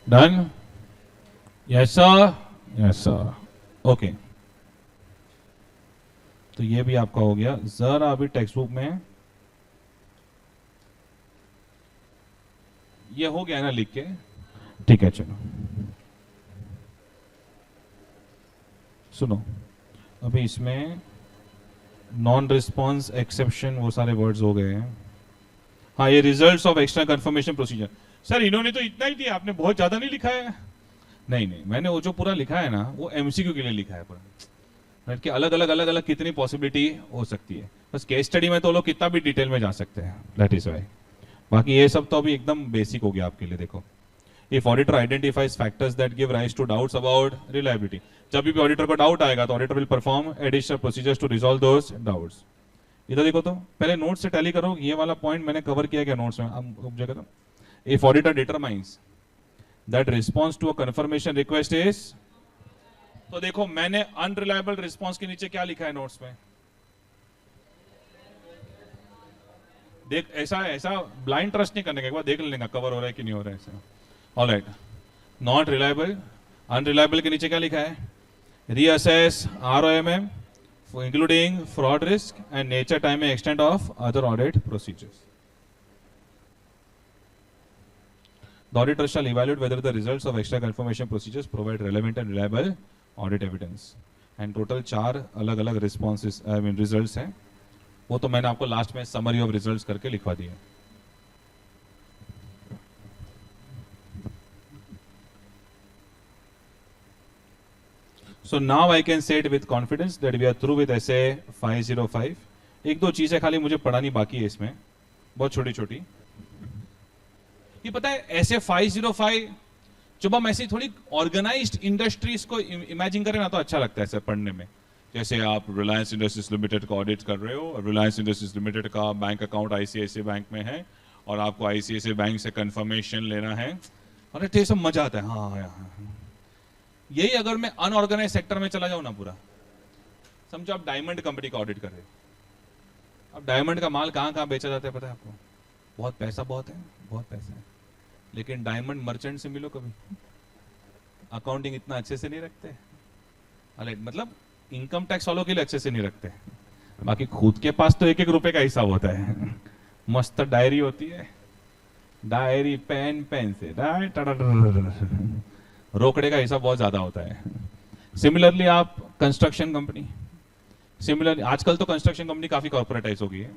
Done? Yes sir, yes sir. Okay, तो ये भी आपका हो गया. जरा अभी टेक्स्ट बुक में ये हो गया ना लिख के? ठीक है, चलो सुनो. अभी इसमें नॉन रिस्पॉन्स, एक्सेप्शन, वो सारे वर्ड्स हो गए हैं. हाँ, ये results of extra confirmation procedure. Sir इन्होंने तो इतना ही दिया, आपने बहुत ज्यादा नहीं लिखा है. नहीं, मैंने वो जो पूरा लिखा है ना वो एमसीक्यू के लिए लिखा है पूरा, कि अलग अलग कितनी पॉसिबिलिटी हो सकती है. बस केस स्टडी में तो लोग कितना भी डिटेल में जा सकते हैं, दैट इज वाई. बाकी ये सब तो अभी एकदम बेसिक हो गया आपके लिए. देखो, if auditor identifies factors that give rise to doubts about reliability, जब भी ऑडिटर को डाउट आएगा तो auditor will perform additional procedures to resolve those doubts. इधर देखो, तो पहले नोट से टैली करो. ये वाला पॉइंट मैंने कवर किया क्या नोट्स में? अब जगह if auditor determines that response to a confirmation request is, तो देखो मैंने unreliable response के नीचे क्या लिखा है नोट्स में? देख, ऐसा ब्लाइंड ट्रस्ट नहीं करने का, एक बार देख लेने का कवर हो रहा है कि नहीं हो रहा है ऐसा. ऑलराइट, नॉट रिलायबल, अनरिलायबल के नीचे क्या लिखा है? Reassess ROMM including fraud risk and nature, time and extent of other audit procedures. The auditor shall evaluate whether the results of extra confirmation procedures provide relevant and reliable audit evidence and total 4 अलग अलग responses I mean results हैं, वो तो मैंने आपको last में summary of results करके लिखवा दिए। So now I can say it with confidence that we are through with essay 505. एक दो चीजें खाली मुझे पढ़ानी बाकी है इसमें, बहुत छोटी छोटी। ये पता है essay 505 जब हम ऐसी थोड़ी ऑर्गेनाइज्ड इंडस्ट्रीज को इमेजिन करें ना तो अच्छा लगता है ऐसे पढ़ने में। जैसे आप रिलायंस इंडस्ट्रीज लिमिटेड का ऑडिट कर रहे हो और रिलायंस इंडस्ट्रीज लिमिटेड का बैंक अकाउंट आईसीआईसीआई बैंक में है और आपको आईसीआईसीआई बैंक से कंफर्मेशन लेना है, और ये सब मजा आता है। हाँ, यही अगर मैं अनऑर्गेनाइज सेक्टर में चला जाऊं ना पूरा, समझो आप डायमंड कंपनी का ऑडिट कर रहे हो। अब डायमंड का माल कहां कहां बेचा जाता है पता है आपको? बहुत पैसा है, लेकिन डायमंड मर्चेंट से मिलो कभी, अकाउंटिंग इतना अच्छे से नहीं रखते, मतलब इनकम टैक्स वालों के लिए अच्छे से नहीं रखते, बाकी खुद के पास तो 1-1 रुपए का हिसाब होता है। मस्त डायरी होती है, डायरी पेन से रोकड़े का हिसाब बहुत ज्यादा होता है। सिमिलरली आप कंस्ट्रक्शन कंपनी, सिमिलरली आजकल तो कंस्ट्रक्शन कंपनी काफी कॉर्पोरेटाइज हो गई है,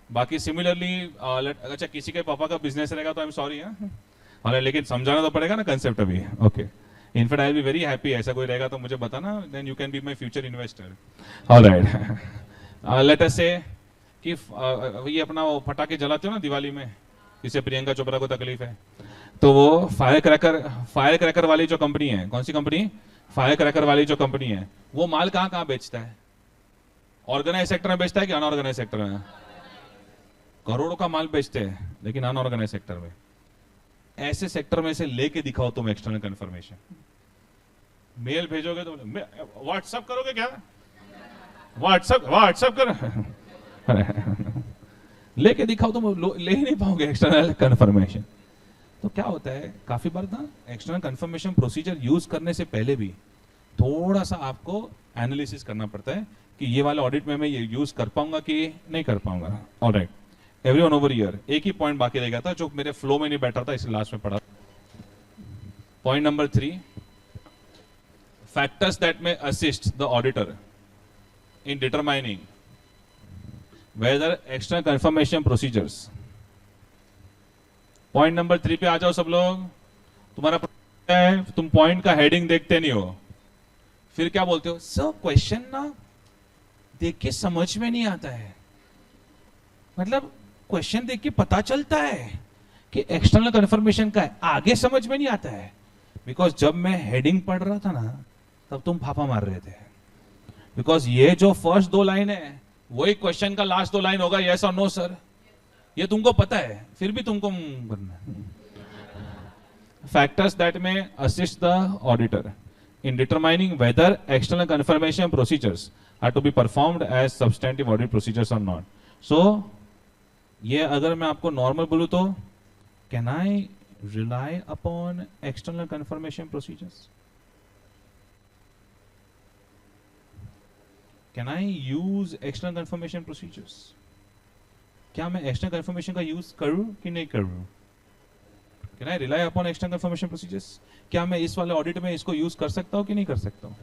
बाकी सिमिलरली अच्छा किसी के पापा का बिजनेस रहेगा तो आई एम सॉरी है, लेकिन समझाना तो पड़ेगा ना कंसेप्ट अभी। Okay, in fact I will be very happy, ऐसा कोई रहेगा तो मुझे बताना, then you can be my future investor. Alright, let us say कि ये अपना वो पटाखे जलाते हो ना दिवाली में, जिसे प्रियंका चोपड़ा को तकलीफ है, तो वो फायर क्रैकर वाली जो कंपनी है, कौन सी कंपनी? फायर क्रैकर वाली जो कंपनी है, वो माल कहां कहां बेचता है? ऑर्गेनाइज सेक्टर में बेचता है कि अनऑर्गेनाइज सेक्टर में? करोड़ों का माल बेचते हैं लेकिन अनऑर्गेनाइज सेक्टर में। ऐसे सेक्टर में से लेके दिखाओ तुम एक्सटर्नल कंफर्मेशन। मेल भेजोगे तो व्हाट्सएप करोगे क्या? व्हाट्सएप करो लेके दिखाओ तुम ले ही नहीं पाओगे एक्सटर्नल कंफर्मेशन। तो क्या होता है, काफी बार ना एक्सटर्नल कंफर्मेशन प्रोसीजर यूज करने से पहले भी थोड़ा सा आपको एनालिसिस करना पड़ता है कि ये वाला ऑडिट में मैं ये यूज कर पाऊंगा कि नहीं कर पाऊंगा। ऑलराइट, एवरीवन ओवर हियर, एक ही पॉइंट बाकी रह गया था जो मेरे फ्लो में नहीं बैठा था, इसलिए लास्ट में पढ़ा। Point number 3, factors that may assist the auditor in determining whether external confirmation procedures. Point number 3 पे आ जाओ सब लोग। तुम्हारा है, तुम पॉइंट का हेडिंग देखते नहीं हो, फिर क्या बोलते हो? सर क्वेश्चन ना देख के समझ में नहीं आता है, मतलब क्वेश्चन देख के पता चलता है कि एक्सटर्नल कंफर्मेशन का है, आगे समझ में नहीं आता है। बिकॉज जब मैं हेडिंग पढ़ रहा था ना तब तुम फाफा मार रहे थे, बिकॉज ये जो फर्स्ट 2 लाइन है वही क्वेश्चन का लास्ट 2 लाइन होगा, यस और नो सर, ये तुमको पता है, फिर भी तुमको करना। Factors that may assist the auditor in determining whether external confirmation procedures are to be performed as substantive audit procedures और नॉट। सो ये अगर मैं आपको नॉर्मल बोलूं तो can I rely upon external confirmation procedures? Can I use external confirmation procedures? क्या मैं external confirmation का यूज करूं कि नहीं करूं? Can I rely upon external confirmation procedures? क्या मैं इस वाले ऑडिट में इसको यूज कर सकता हूं कि नहीं कर सकता हूं?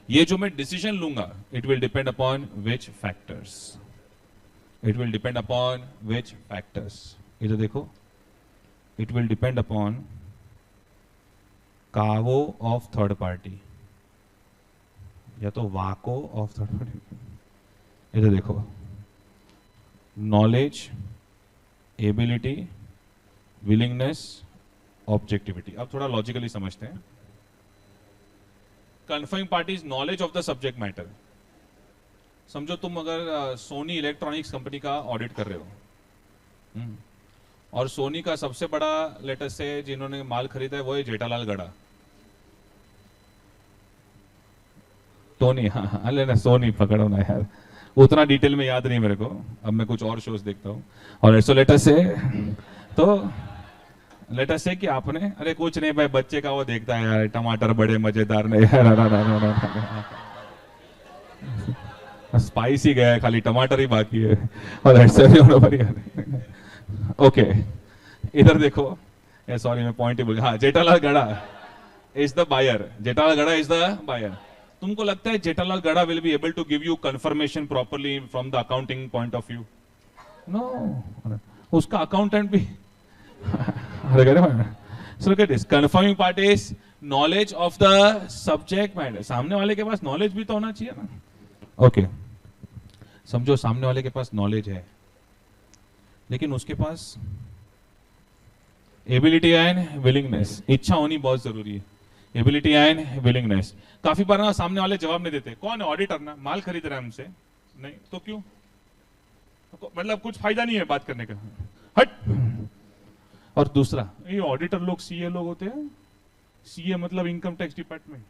ये जो मैं डिसीजन लूंगा, it will depend upon which factors, it will depend upon which factors. इधर देखो, इट विल डिपेंड अपॉन कावो ऑफ थर्ड पार्टी या तो वाको ऑफ थर्ड पार्टी। इधर देखो, नॉलेज, एबिलिटी, विलिंगनेस, ऑब्जेक्टिविटी। अब थोड़ा लॉजिकली समझते हैं। Confirming party is knowledge of the subject matter. समझो तुम अगर सोनी इलेक्ट्रॉनिक्स कंपनी का ऑडिट कर रहे हो और सोनी का सबसे बड़ा लेटेस्ट से जिन्होंने माल खरीदा है वो है जेठालाल गड़ा। टोनी, हाँ लेना, सोनी पकड़ो ना यार, उतना डिटेल में याद नहीं मेरे को, अब मैं कुछ और शोज देखता हूँ। और सो लेटर से कि आपने, अरे कुछ नहीं भाई, बच्चे का वो देखता है यार, टमाटर बड़े मजेदार नहीं स्पाइसी गया है, खाली टमाटर ही बाकी है। और ऐसे ओके, इधर देखो, सॉरी मैं पॉइंट ही भूल गया, हाँ जेठालाल गड़ा इज द बायर, जेठालाल गड़ा इज द बायर। तुमको लगता है Jethalal Gada will be able to give you confirmation properly from the accounting point of view? No, उसका अकाउंटेंट भी so look at this, confirming part is knowledge of the subject matter। सामने वाले के पास knowledge भी तो होना चाहिए ना। ओके समझो सामने वाले के पास नॉलेज है, लेकिन उसके पास एबिलिटी एंड विलिंगनेस, इच्छा होनी बहुत जरूरी है। Ability and willingness. काफी बार ना सामने वाले जवाब नहीं देते, कौन है ऑडिटर ना, माल खरीद रहा है हमसे, नहीं तो क्यों, मतलब कुछ फायदा नहीं है बात करने का, हट। और दूसरा, ये ऑडिटर लोग सीए लोग होते हैं, सीए मतलब इनकम टैक्स डिपार्टमेंट,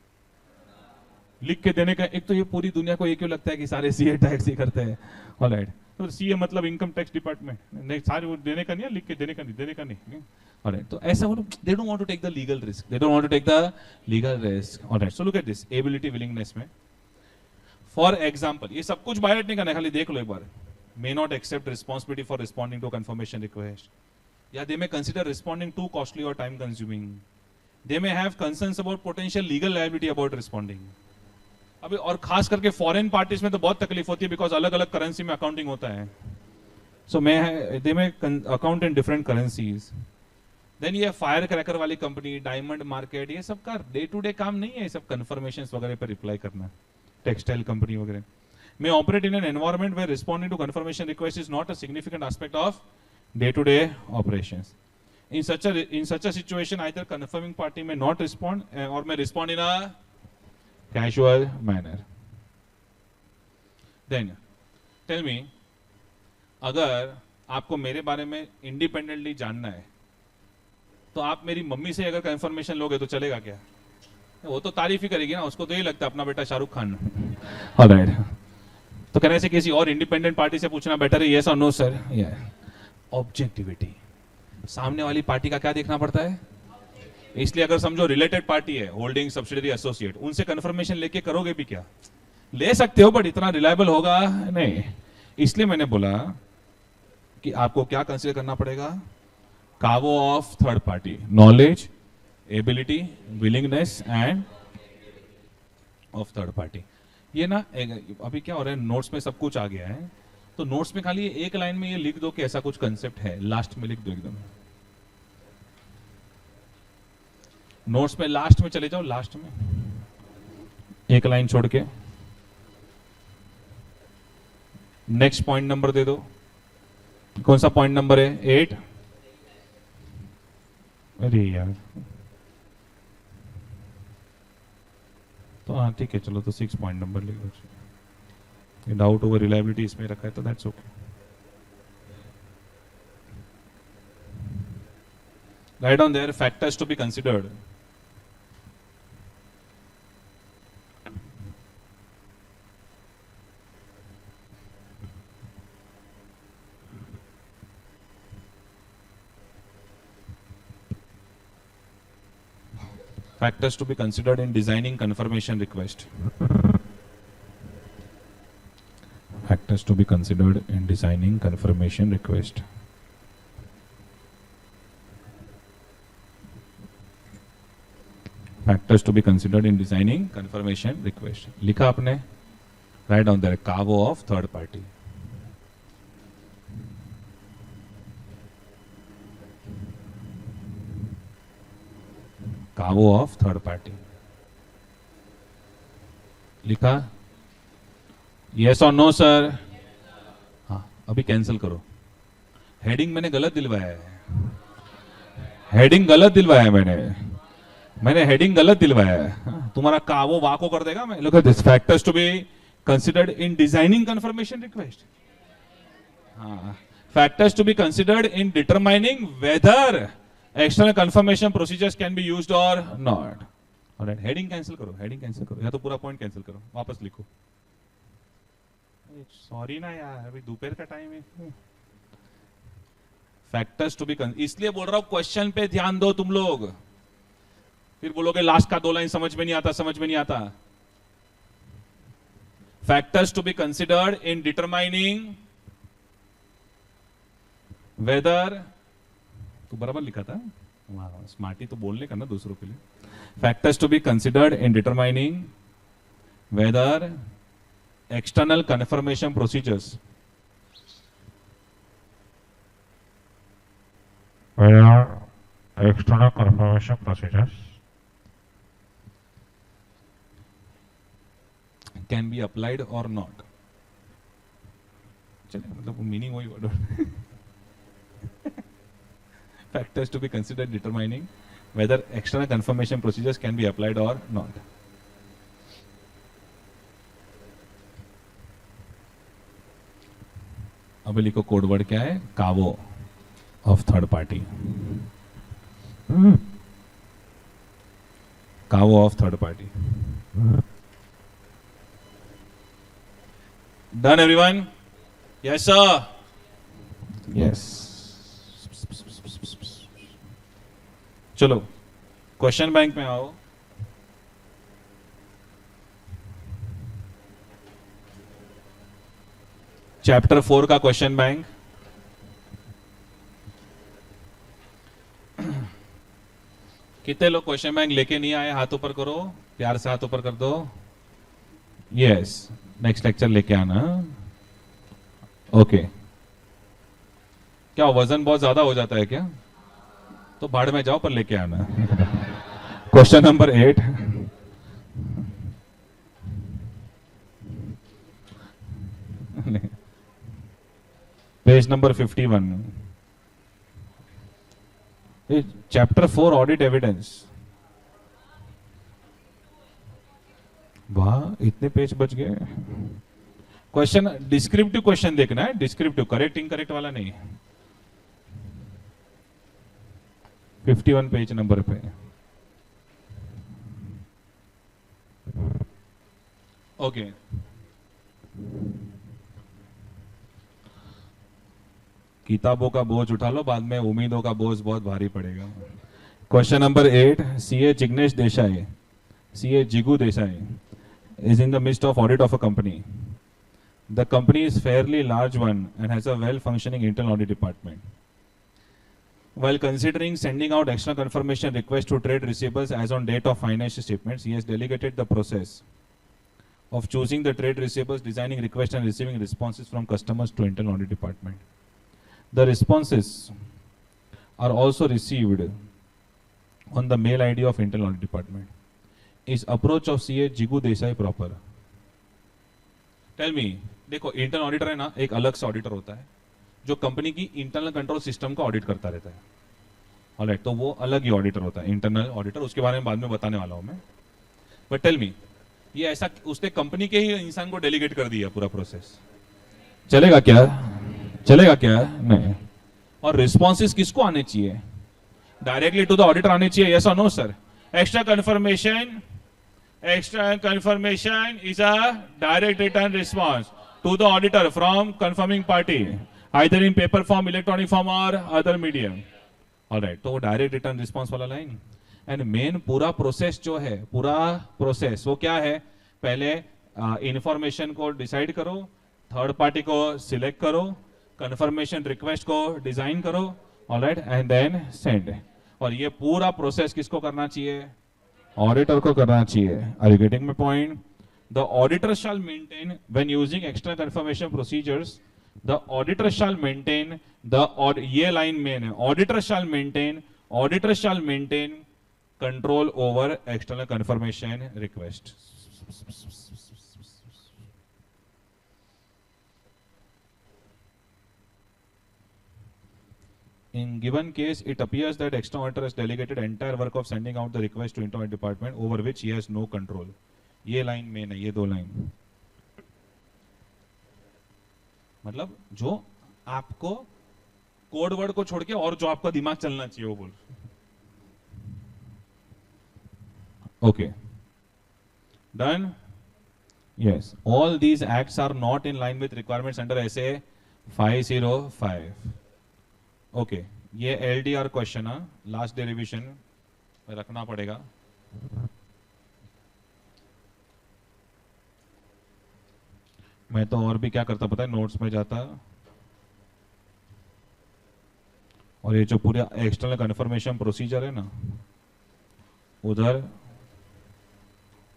लिख के देने का। एक तो ये पूरी दुनिया को ये क्यों लगता है कि सारे सीए टैक्स ही करते हैं, ऑलराइट, तो सीए मतलब इनकम टैक्स डिपार्टमेंट, नहीं सारे वो देने का नहीं है, लिख के देने का नहीं, ऑलराइट। तो ऐसा वो they don't want to take the legal risk, they don't want to take the legal risk, alright. So look at this ability willingness में, फॉर एग्जांपल, ये सब कुछ बायोट नहीं करना, खाली देख लो एक बार। May not accept responsibility for responding to confirmation request, या they may consider responding too costly or time consuming, they may have concerns about potential legal liability about responding। अभी और खास करके फॉरेन पार्टीज में तो बहुत तकलीफ होती है, बिकॉज अलग अलग करेंसी में अकाउंटिंग होता है, so they may account in different currencies. Then ये फायर क्रैकर वाली कंपनी, डायमंड मार्केट, ये सब का डे टू डे काम नहीं है ये सब कन्फर्मेशन वगैरह पर रिप्लाई करना। टेक्सटाइल कंपनी वगैरह may operate in an environment where responding to confirmation request is not a significant aspect of day-to-day operations. In such a situation, either confirming party may not respond or may respond in a casual manner. Then, tell me, अगर आपको मेरे बारे में independently जानना है, तो आप मेरी मम्मी से अगर कंफर्मेशन लोगे तो चलेगा क्या? वो तो तारीफ ही करेगी ना, उसको तो ये लगता है अपना बेटा शाहरुख खान। ऑलराइट, तो कहने से किसी और इंडिपेंडेंट पार्टी से पूछना बेटर है, यस और नो सर। ऑब्जेक्टिविटी, सामने वाली पार्टी का क्या देखना पड़ता है, इसलिए अगर समझो रिलेटेड पार्टी है, होल्डिंग सब्सिडियरी एसोसिएट, उनसे कंफर्मेशन लेके करोगे भी क्या? ले सकते हो बट इतना रिलायबल होगा नहीं। इसलिए मैंने बोला कि आपको क्या कंसीडर करना पड़ेगा, कावो of third party, knowledge, ability, willingness and of third party. ये ना अभी क्या हो रहा है, नोट्स में सब कुछ आ गया है, तो नोट्स में खाली एक लाइन में ये लिख दो कि ऐसा कुछ कंसेप्ट है, लास्ट में लिख दो एकदम। नोट्स में लास्ट में चले जाओ, लास्ट में एक लाइन छोड़ के नेक्स्ट पॉइंट नंबर दे दो। कौन सा पॉइंट नंबर है? 8। अरे यार, तो हाँ ठीक है, चलो तो 6 पॉइंट नंबर लिख दो। डाउट ओवर रिलायबिलिटी इसमें रखा है तो that's okay. Write down their factors to be considered. Factors to be considered in designing confirmation request. Factors to be considered in designing confirmation request. Factors to be considered in designing confirmation request. लिखा आपने? Write down there, cargo of third party. कावो of third party लिखा? Yes और no sir? हाँ, अभी cancel करो। Heading मैंने गलत दिलवाया है, हेडिंग गलत दिलवाया है मैंने हेडिंग गलत दिलवाया है। तुम्हारा कावो वाको कर देगा। मैं look at this, factors to be considered in designing confirmation request. हाँ, factors to be considered in determining whether external confirmation procedures can be used or not. All right, heading cancel करो, हेडिंग कैंसिल करो, या तो पूरा point cancel करो, वापस लिखो। Sorry ना यार, अभी दोपहर का टाइम है। फैक्टर्स टू बी, इसलिए बोल रहा हूं क्वेश्चन पे ध्यान दो तुम लोग, फिर बोलोगे लास्ट का 2 लाइन समझ में नहीं आता। Factors to be considered in determining whether, तू बराबर लिखा था, वाह स्मार्टी तो बोलने का ना दूसरों के लिए. Factors to be considered in determining whether external confirmation procedures external confirmation procedures can be applied or not. चलिए मतलब मीनिंग वही word. Factors to be considered determining whether external confirmation procedures can be applied or not. अब लिखो code word क्या है, कावो of third party. कावो of third party. Done everyone? Yes sir. Yes. चलो क्वेश्चन बैंक में आओ. चैप्टर 4 का क्वेश्चन बैंक. कितने लोग क्वेश्चन बैंक लेके नहीं आए, हाथ ऊपर करो, प्यार से हाथ ऊपर कर दो. यस, नेक्स्ट लेक्चर लेके आना. ओके. क्या वजन बहुत ज्यादा हो जाता है क्या? तो भाड़ में जाओ पर लेके आना. Question number 8. Page number 51. Chapter 4 audit evidence. वाह इतने पेज बच गए. क्वेश्चन डिस्क्रिप्टिव क्वेश्चन देखना है, डिस्क्रिप्टिव, करेक्ट इनकरेक्ट वाला नहीं. 51 पेज नंबर पे. ओके. किताबों का बोझ उठा लो, बाद में उम्मीदों का बोझ बहुत भारी पड़ेगा. Question number 8. CA Jignesh Desai, CA Jigu Desai is in the midst of audit of a company. The company is fairly large one and has a well functioning internal audit department. While considering sending out external confirmation request to trade receivables as on date of financial statements, he has delegated the process of choosing the trade receivables, designing requests and receiving responses from customers to internal audit department. The responses are also received on the mail ID of internal audit department. Is approach of CA Jigu Desai proper? Tell me. देखो internal auditor है ना, एक अलग से auditor होता है जो company की इंटरनल कंट्रोल सिस्टम को ऑडिट करता रहता है. ऑलराइट, तो वो अलग ही ऑडिटर होता है, इंटरनल ऑडिटर. उसके बारे में बाद में बताने वाला हूं मैं. बट टेल मी, ये ऐसा उसने कंपनी के ही इंसान को डेलीगेट कर दिया पूरा प्रोसेस, चलेगा क्या? चलेगा क्या? नहीं. और रिस्पॉन्सेस किसको आने चाहिए? डायरेक्टली टू द ऑडिटर आने चाहिए. यस और no sir? Extra confirmation is a direct return response to the auditor from confirming party, either in paper form, electronic form or other medium. All right, तो direct return response वाला line. And main पूरा process जो है, पूरा process वो क्या है? पहले इंफॉर्मेशन को डिसाइड करो, थर्ड पार्टी को सिलेक्ट करो, कंफर्मेशन रिक्वेस्ट को डिजाइन करो, ऑलराइट, एंड देन सेंड. और ये पूरा प्रोसेस किसको करना चाहिए? ऑडिटर को करना चाहिए. Are you getting my point? The auditor shall maintain when using external confirmation procedures, the auditor shall maintain the, ये लाइन मेन है, auditor shall maintain control over external confirmation request. In given case, it appears that external auditor has delegated entire work of sending out the request to internal department over which he has no control. ये line main है, ये दो line. मतलब जो आपको code word को छोड़ के और जो आपका दिमाग चलना चाहिए वो बोल. Okay, done. Yes, all these acts are not in line with requirements under SA 505. Okay, ये LDR क्वेश्चन है, लास्ट डे रिवीजन में रखना पड़ेगा. मैं तो और भी क्या करता पता है, नोट्स में जाता और ये जो पूरा एक्सटर्नल कन्फर्मेशन प्रोसीजर है ना, उधर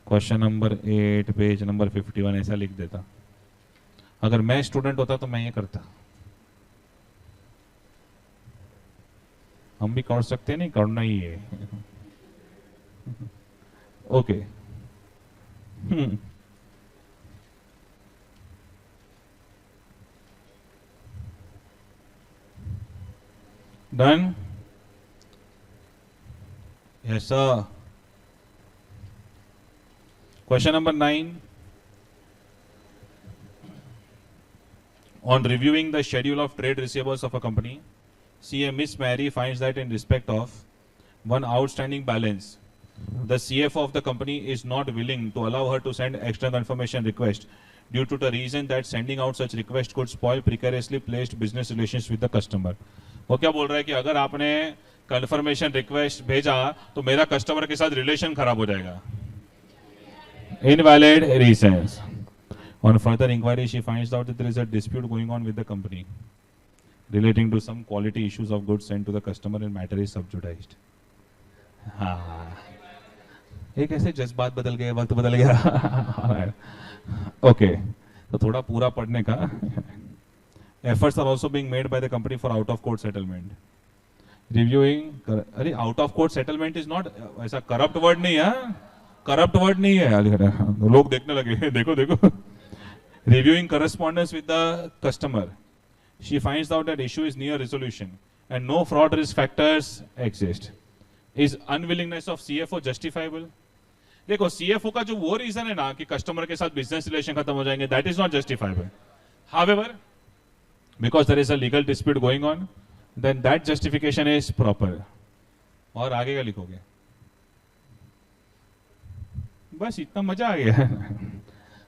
क्वेश्चन नंबर 8 पेज नंबर 51 ऐसा लिख देता। अगर मैं स्टूडेंट होता तो मैं ये करता। हम भी कर सकते नहीं, करना ही है। Okay. Done. Yes sir. Question number 9, on reviewing the schedule of trade receivables of a company, CA Miss Mary finds that in respect of one outstanding balance, the CFO of the company is not willing to allow her to send extra confirmation request due to the reason that sending out such request could spoil precariously placed business relations with the customer. वो क्या बोल रहा है कि अगर आपने confirmation request भेजा तो मेरा customer के साथ relation खराब हो जाएगा। Invalid reasons. On further inquiry, she finds out that there is a dispute going on with the company relating to some quality issues of goods sent to the customer and matter is subjudiced. हाँ, एक ऐसे जज्बात बदल गए, वक्त बदल गया। Okay, तो थोड़ा पूरा पढ़ने का। Efforts are also being made by the company for out of court settlement. Reviewing, अरे out of court settlement is not ऐसा corrupt word नहीं है, corrupt word नहीं है। लोग देखने लगे, देखो देखो। Reviewing correspondence with the customer, she finds out that issue is near resolution and no fraud risk factors exist. Is unwillingness of CFO justifiable? देखो CFO का जो वो रीजन है ना कि कस्टमर के साथ बिजनेस रिलेशन खत्म हो जाएंगे, that is not justifiable. However, because there is a legal dispute going on, then that justification is proper. और आगे क्या लिखोगे? बस इतना मजा आ गया।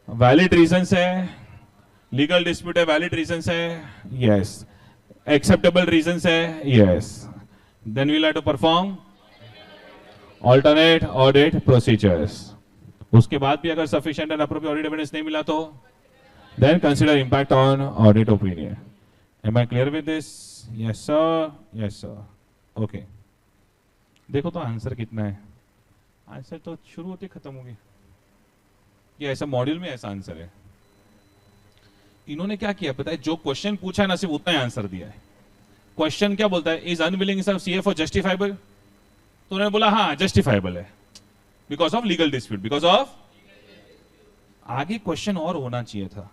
वैलिड रीजंस है, लीगल डिस्प्यूट है, वैलिड रीजंस है, यस। एक्सेप्टेबल रीजंस है, yes. Then we'll have to perform alternate audit procedures. उसके बाद भी अगर sufficient and appropriate audit evidence नहीं मिला तो then consider impact on audit opinion. Am I clear with this? Yes sir, yes sir. Okay, देखो तो आंसर कितना है। आंसर तो शुरू होते खत्म हो गया। ये ऐसा मॉड्यूल में ऐसा आंसर है। इन्होंने क्या किया पता है? जो क्वेश्चन पूछा है ना सिर्फ उतना ही आंसर दिया है। क्वेश्चन क्या बोलता है? Is unwilling of CFO justifiable? तो उन्होंने बोला हाँ जस्टिफाइबल है because of legal dispute, because of. आगे क्वेश्चन और होना चाहिए था,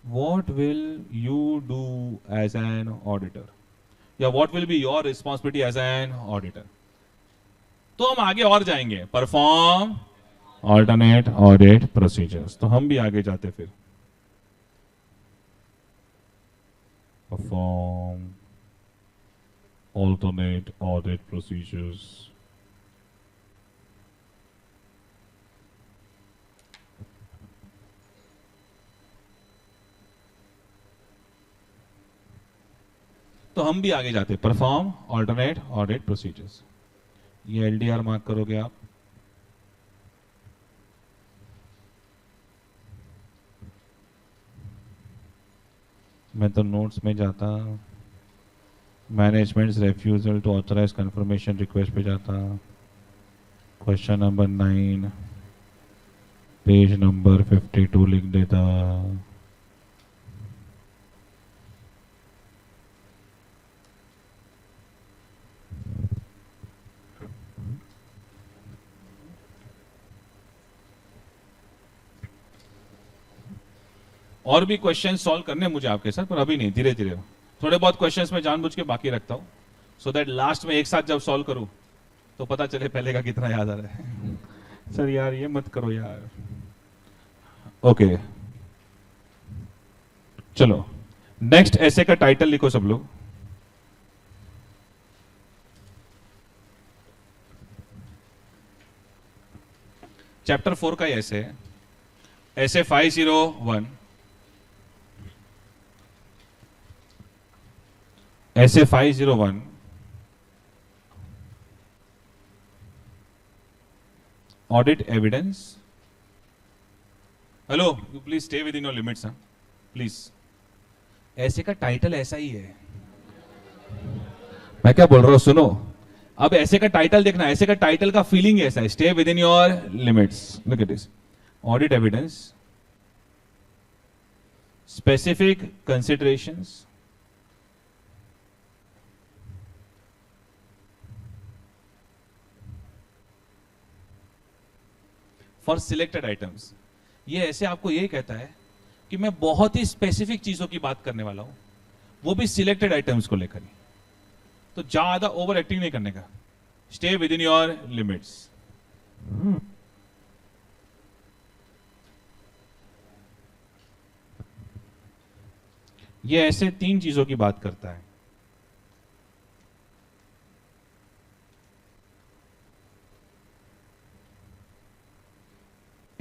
what will you do as an auditor, या what will be your responsibility as an auditor. तो हम आगे और जाएंगे, परफॉर्म ऑल्टरनेट ऑडिट प्रोसीजर्स। तो हम भी आगे जाते फिर, परफॉर्म ऑल्टरनेट ऑडिट प्रोसीजर्स। तो हम भी आगे जाते, परफॉर्म ऑल्टरनेट ऑडिट प्रोसीजर्स। ये एलडीआर मार्क करोगे आप। मैं तो नोट्स में जाता, management's refusal to authorize confirmation request पे जाता, क्वेश्चन नंबर 9 पेज नंबर 52 लिख देता। और भी क्वेश्चन सॉल्व करने मुझे आपके साथ, पर अभी नहीं, धीरे धीरे थोड़े बहुत क्वेश्चंस में जानबूझ के बाकी रखता हूं, सो दैट लास्ट में एक साथ जब सॉल्व करूं तो पता चले पहले का कितना याद आ रहा है। सर यार ये मत करो यार। ओके चलो नेक्स्ट ऐसे का टाइटल लिखो सब लोग। चैप्टर 4 का ऐसे ऐसे 501 ऐसे 501 audit evidence. Hello, you please stay with in your limits, please. ऐसे का टाइटल ऐसा ही है। मैं क्या बोल रहा हूं सुनो, अब ऐसे का टाइटल देखना, ऐसे का टाइटल का फीलिंग ऐसा है, stay with in your limits. Look at this, audit evidence, specific considerations, for selected items. ये ऐसे आपको ये कहता है कि मैं बहुत ही स्पेसिफिक चीजों की बात करने वाला हूं, वो भी सिलेक्टेड आइटम्स को लेकर ही। तो ज्यादा ओवर एक्टिंग नहीं करने का, stay with in your limits. ये ऐसे तीन चीजों की बात करता है।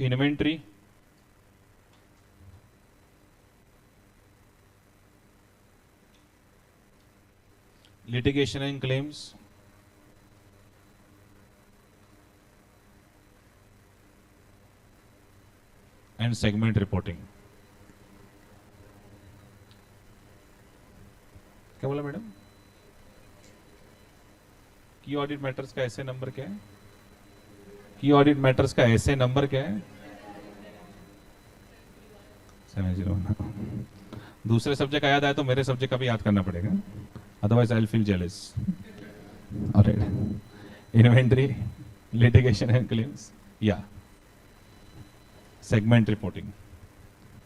Inventory, litigation and claims, and segment reporting। क्या बोला मैडम? की ऑडिट मैटर्स का ऐसे नंबर क्या है? की ऑडिट मैटर्स का ऐसे नंबर क्या है? 701। दूसरे सब्जेक्ट का याद आया तो मेरे सब्जेक्ट का भी याद करना पड़ेगा, otherwise I'll feel jealous. All right. Inventory, litigation and claims. Yeah. Segment reporting.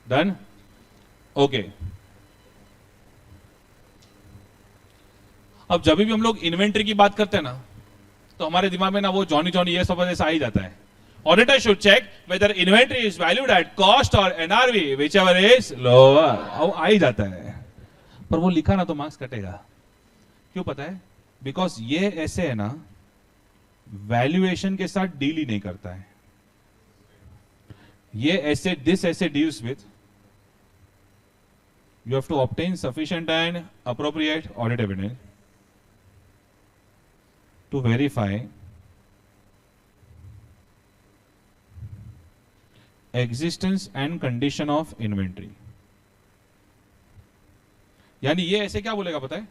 Done? Okay. अब जब भी हम लोग इन्वेंट्री की बात करते हैं ना, तो हमारे दिमाग में ना वो जॉनी जॉनी ये सब ऐसा आ ही जाता है। Auditor should check whether inventory is valued at cost or NRV, whichever is lower. अब आ ही जाता है, पर वो लिखा ना तो मार्क्स कटेगा। क्यों पता है? बिकॉज ये ऐसे है ना, वैल्यूएशन के साथ डील ही नहीं करता है। ये ऐसे, this SA deals with, you have to obtain sufficient and appropriate audit evidence to verify existence and condition of inventory. यानी ये ऐसे क्या बोलेगा पता है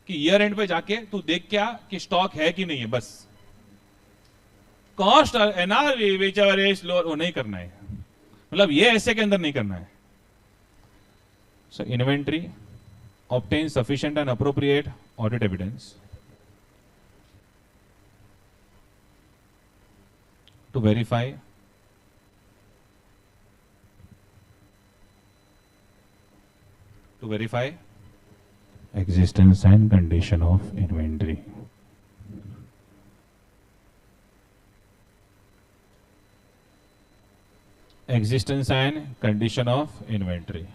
कि ईयर एंड पे जाके तू देख क्या कि स्टॉक है कि नहीं है, बस। कॉस्ट और एनआरवी व्हिचएवर इज लोअर वो नहीं करना है, मतलब ये ऐसे के अंदर नहीं करना है। So inventory, obtain sufficient and appropriate audit evidence to verify existence and condition of inventory. Existence and condition of inventory.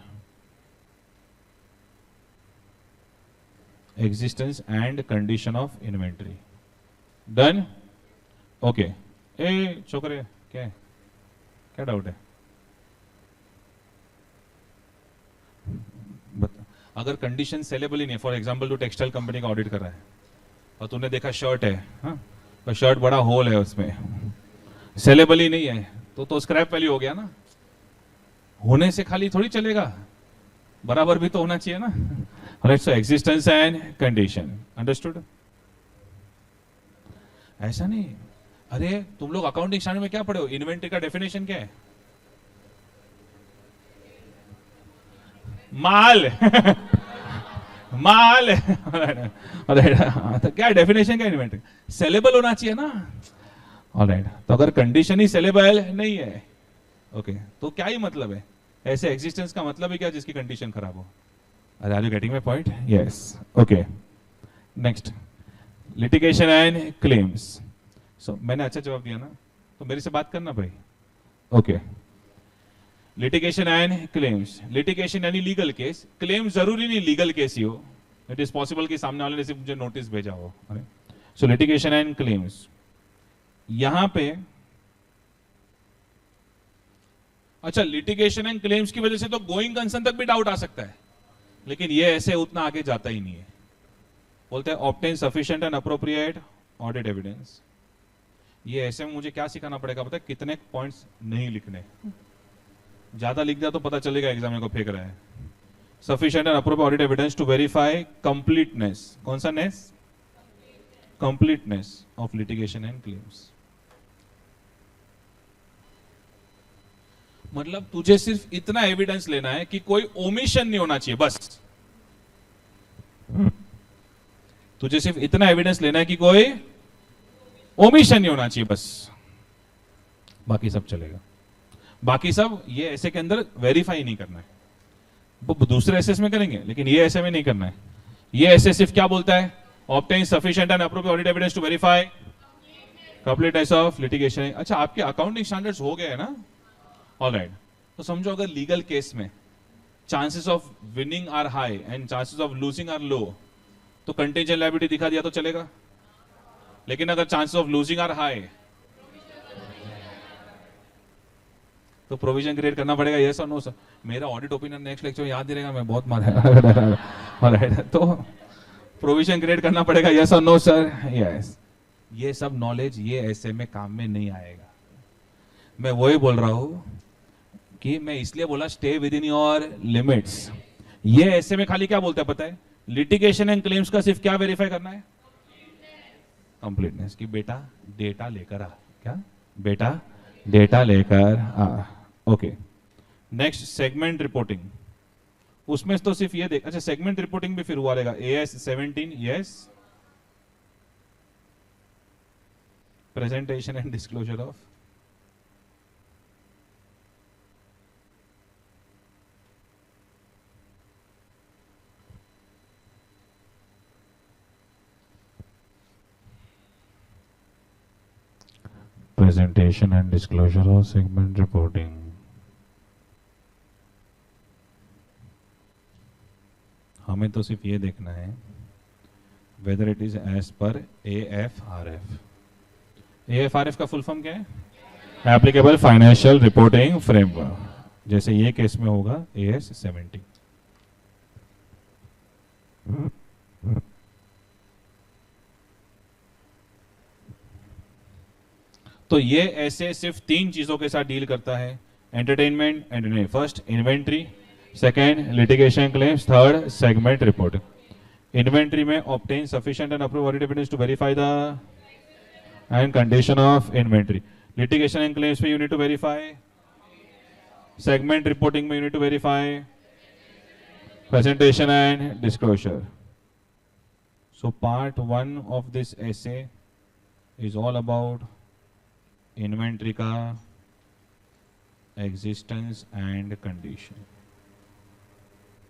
Existence and condition of inventory. Done? Okay. ए छोकरे क्या है, क्या डाउट है? अगर कंडीशन सेलेबल ही नहीं है, फॉर एग्जांपल तू textile company का audit कर रहा है और तूने देखा शर्ट है, हाँ, तो शर्ट बड़ा होल है उसमें, सेलेबल ही नहीं है, तो स्क्रैप वैल्यू हो गया ना। होने से खाली थोड़ी चलेगा, बराबर भी तो होना चाहिए ना। Right, so existence and condition, understood? ऐसा नहीं, अरे तुम लोग अकाउंटिंग स्टैंडर्ड में क्या पढ़े हो? इन्वेंट्री का डेफिनेशन क्या है? माल। माल। तो क्या डेफिनेशन क्या इन्वेंट्री? सेलेबल होना चाहिए ना। ऑलराइट, तो अगर कंडीशन ही सेलेबल नहीं है, ओके, तो क्या ही मतलब है? ऐसे एग्जिस्टेंस का मतलब है क्या जिसकी कंडीशन खराब हो? Are you getting my point? Yes, okay. Next, litigation and claims. So मैंने अच्छा जवाब दिया ना, तो मेरे से बात करना भाई। Okay, litigation and claims. Litigation यानी लीगल केस, क्लेम जरूरी नहीं लीगल केस ही हो, इट इज पॉसिबल कि सामने वाले ने सिर्फ मुझे नोटिस भेजा हो। सो लिटिगेशन एंड क्लेम्स, यहां पे अच्छा, लिटिगेशन एंड क्लेम्स की वजह से तो गोइंग कंसर्न तक भी डाउट आ सकता है, लेकिन ये ऐसे उतना आगे जाता ही नहीं है। बोलते हैं obtain sufficient and appropriate audit evidence. ये ऐसे में मुझे क्या सिखाना पड़ेगा पता है? कितने पॉइंट्स नहीं लिखने। ज्यादा लिख दिया तो पता चलेगा एग्जाम को फेंक रहा है, sufficient and appropriate evidence to verify completeness. कौन सा नेस? Completeness of litigation and claims. मतलब तुझे सिर्फ इतना एविडेंस लेना है कि कोई ओमिशन नहीं होना चाहिए, बस। तुझे सिर्फ इतना एविडेंस लेना है कि कोई ओमिशन नहीं होना चाहिए, बस। बाकी सब चलेगा। बाकी सब ये ऐसे के अंदर वेरीफाई नहीं करना है, वो दूसरे एसेस में करेंगे, लेकिन ये ऐसे में नहीं करना है। ये ऐसे सिर्फ क्या बोलता है? Obtain sufficient and appropriate evidence to verify completeness of litigation. अच्छा, आपके अकाउंटिंग स्टैंडर्ड्स हो गए हैं ना? ऑलराइट। तो समझो अगर लीगल केस में chances of winning are high and chances of losing are low, तो कंटिजेंट लायबिलिटी दिखा दिया तो चलेगा। लेकिन अगर chances of losing are high तो प्रोविजन क्रिएट करना पड़ेगा। यस और नो सर? मेरा ऑडिट ओपिनियन नेक्स्ट लेक्चर में याद नहीं रहेगा, मैं बहुत मारा। तो प्रोविजन क्रिएट करना पड़ेगा। यस और नो सर? यस। ये सब नॉलेज ये ऐसे में काम में नहीं आएगा। मैं वही बोल रहा हूं कि मैं इसलिए बोला stay with in your limits. ये ऐसे में खाली क्या बोलता है पता है? लिटिगेशन एंड क्लेम्स का सिर्फ क्या वेरीफाई करना है? कंप्लीटनेस। कि बेटा डेटा लेकर आ। क्या? बेटा डेटा लेकर आ। ओके। Next segment reporting. उसमें तो सिर्फ ये देख। अच्छा, सेगमेंट रिपोर्टिंग भी फिर हुआ रहेगा। AS 17 yes. Presentation and disclosure of presentation and disclosure of segment reporting. हमें तो सिर्फ ये देखना है whether it is as per AFRF. AFRF का फुल फॉर्म क्या है? Applicable financial reporting framework. जैसे ये केस में होगा AS 17। तो ये ऐसे सिर्फ 3 चीजों के साथ डील करता है। Entertainment and first inventory, second litigation claims, third segment report. Inventory में obtain sufficient and approved evidence to verify the and condition of inventory. Litigation and claims में you need to verify. Segment reporting में you need to verify presentation and disclosure. So part 1 of this essay is all about inventory का existence and condition.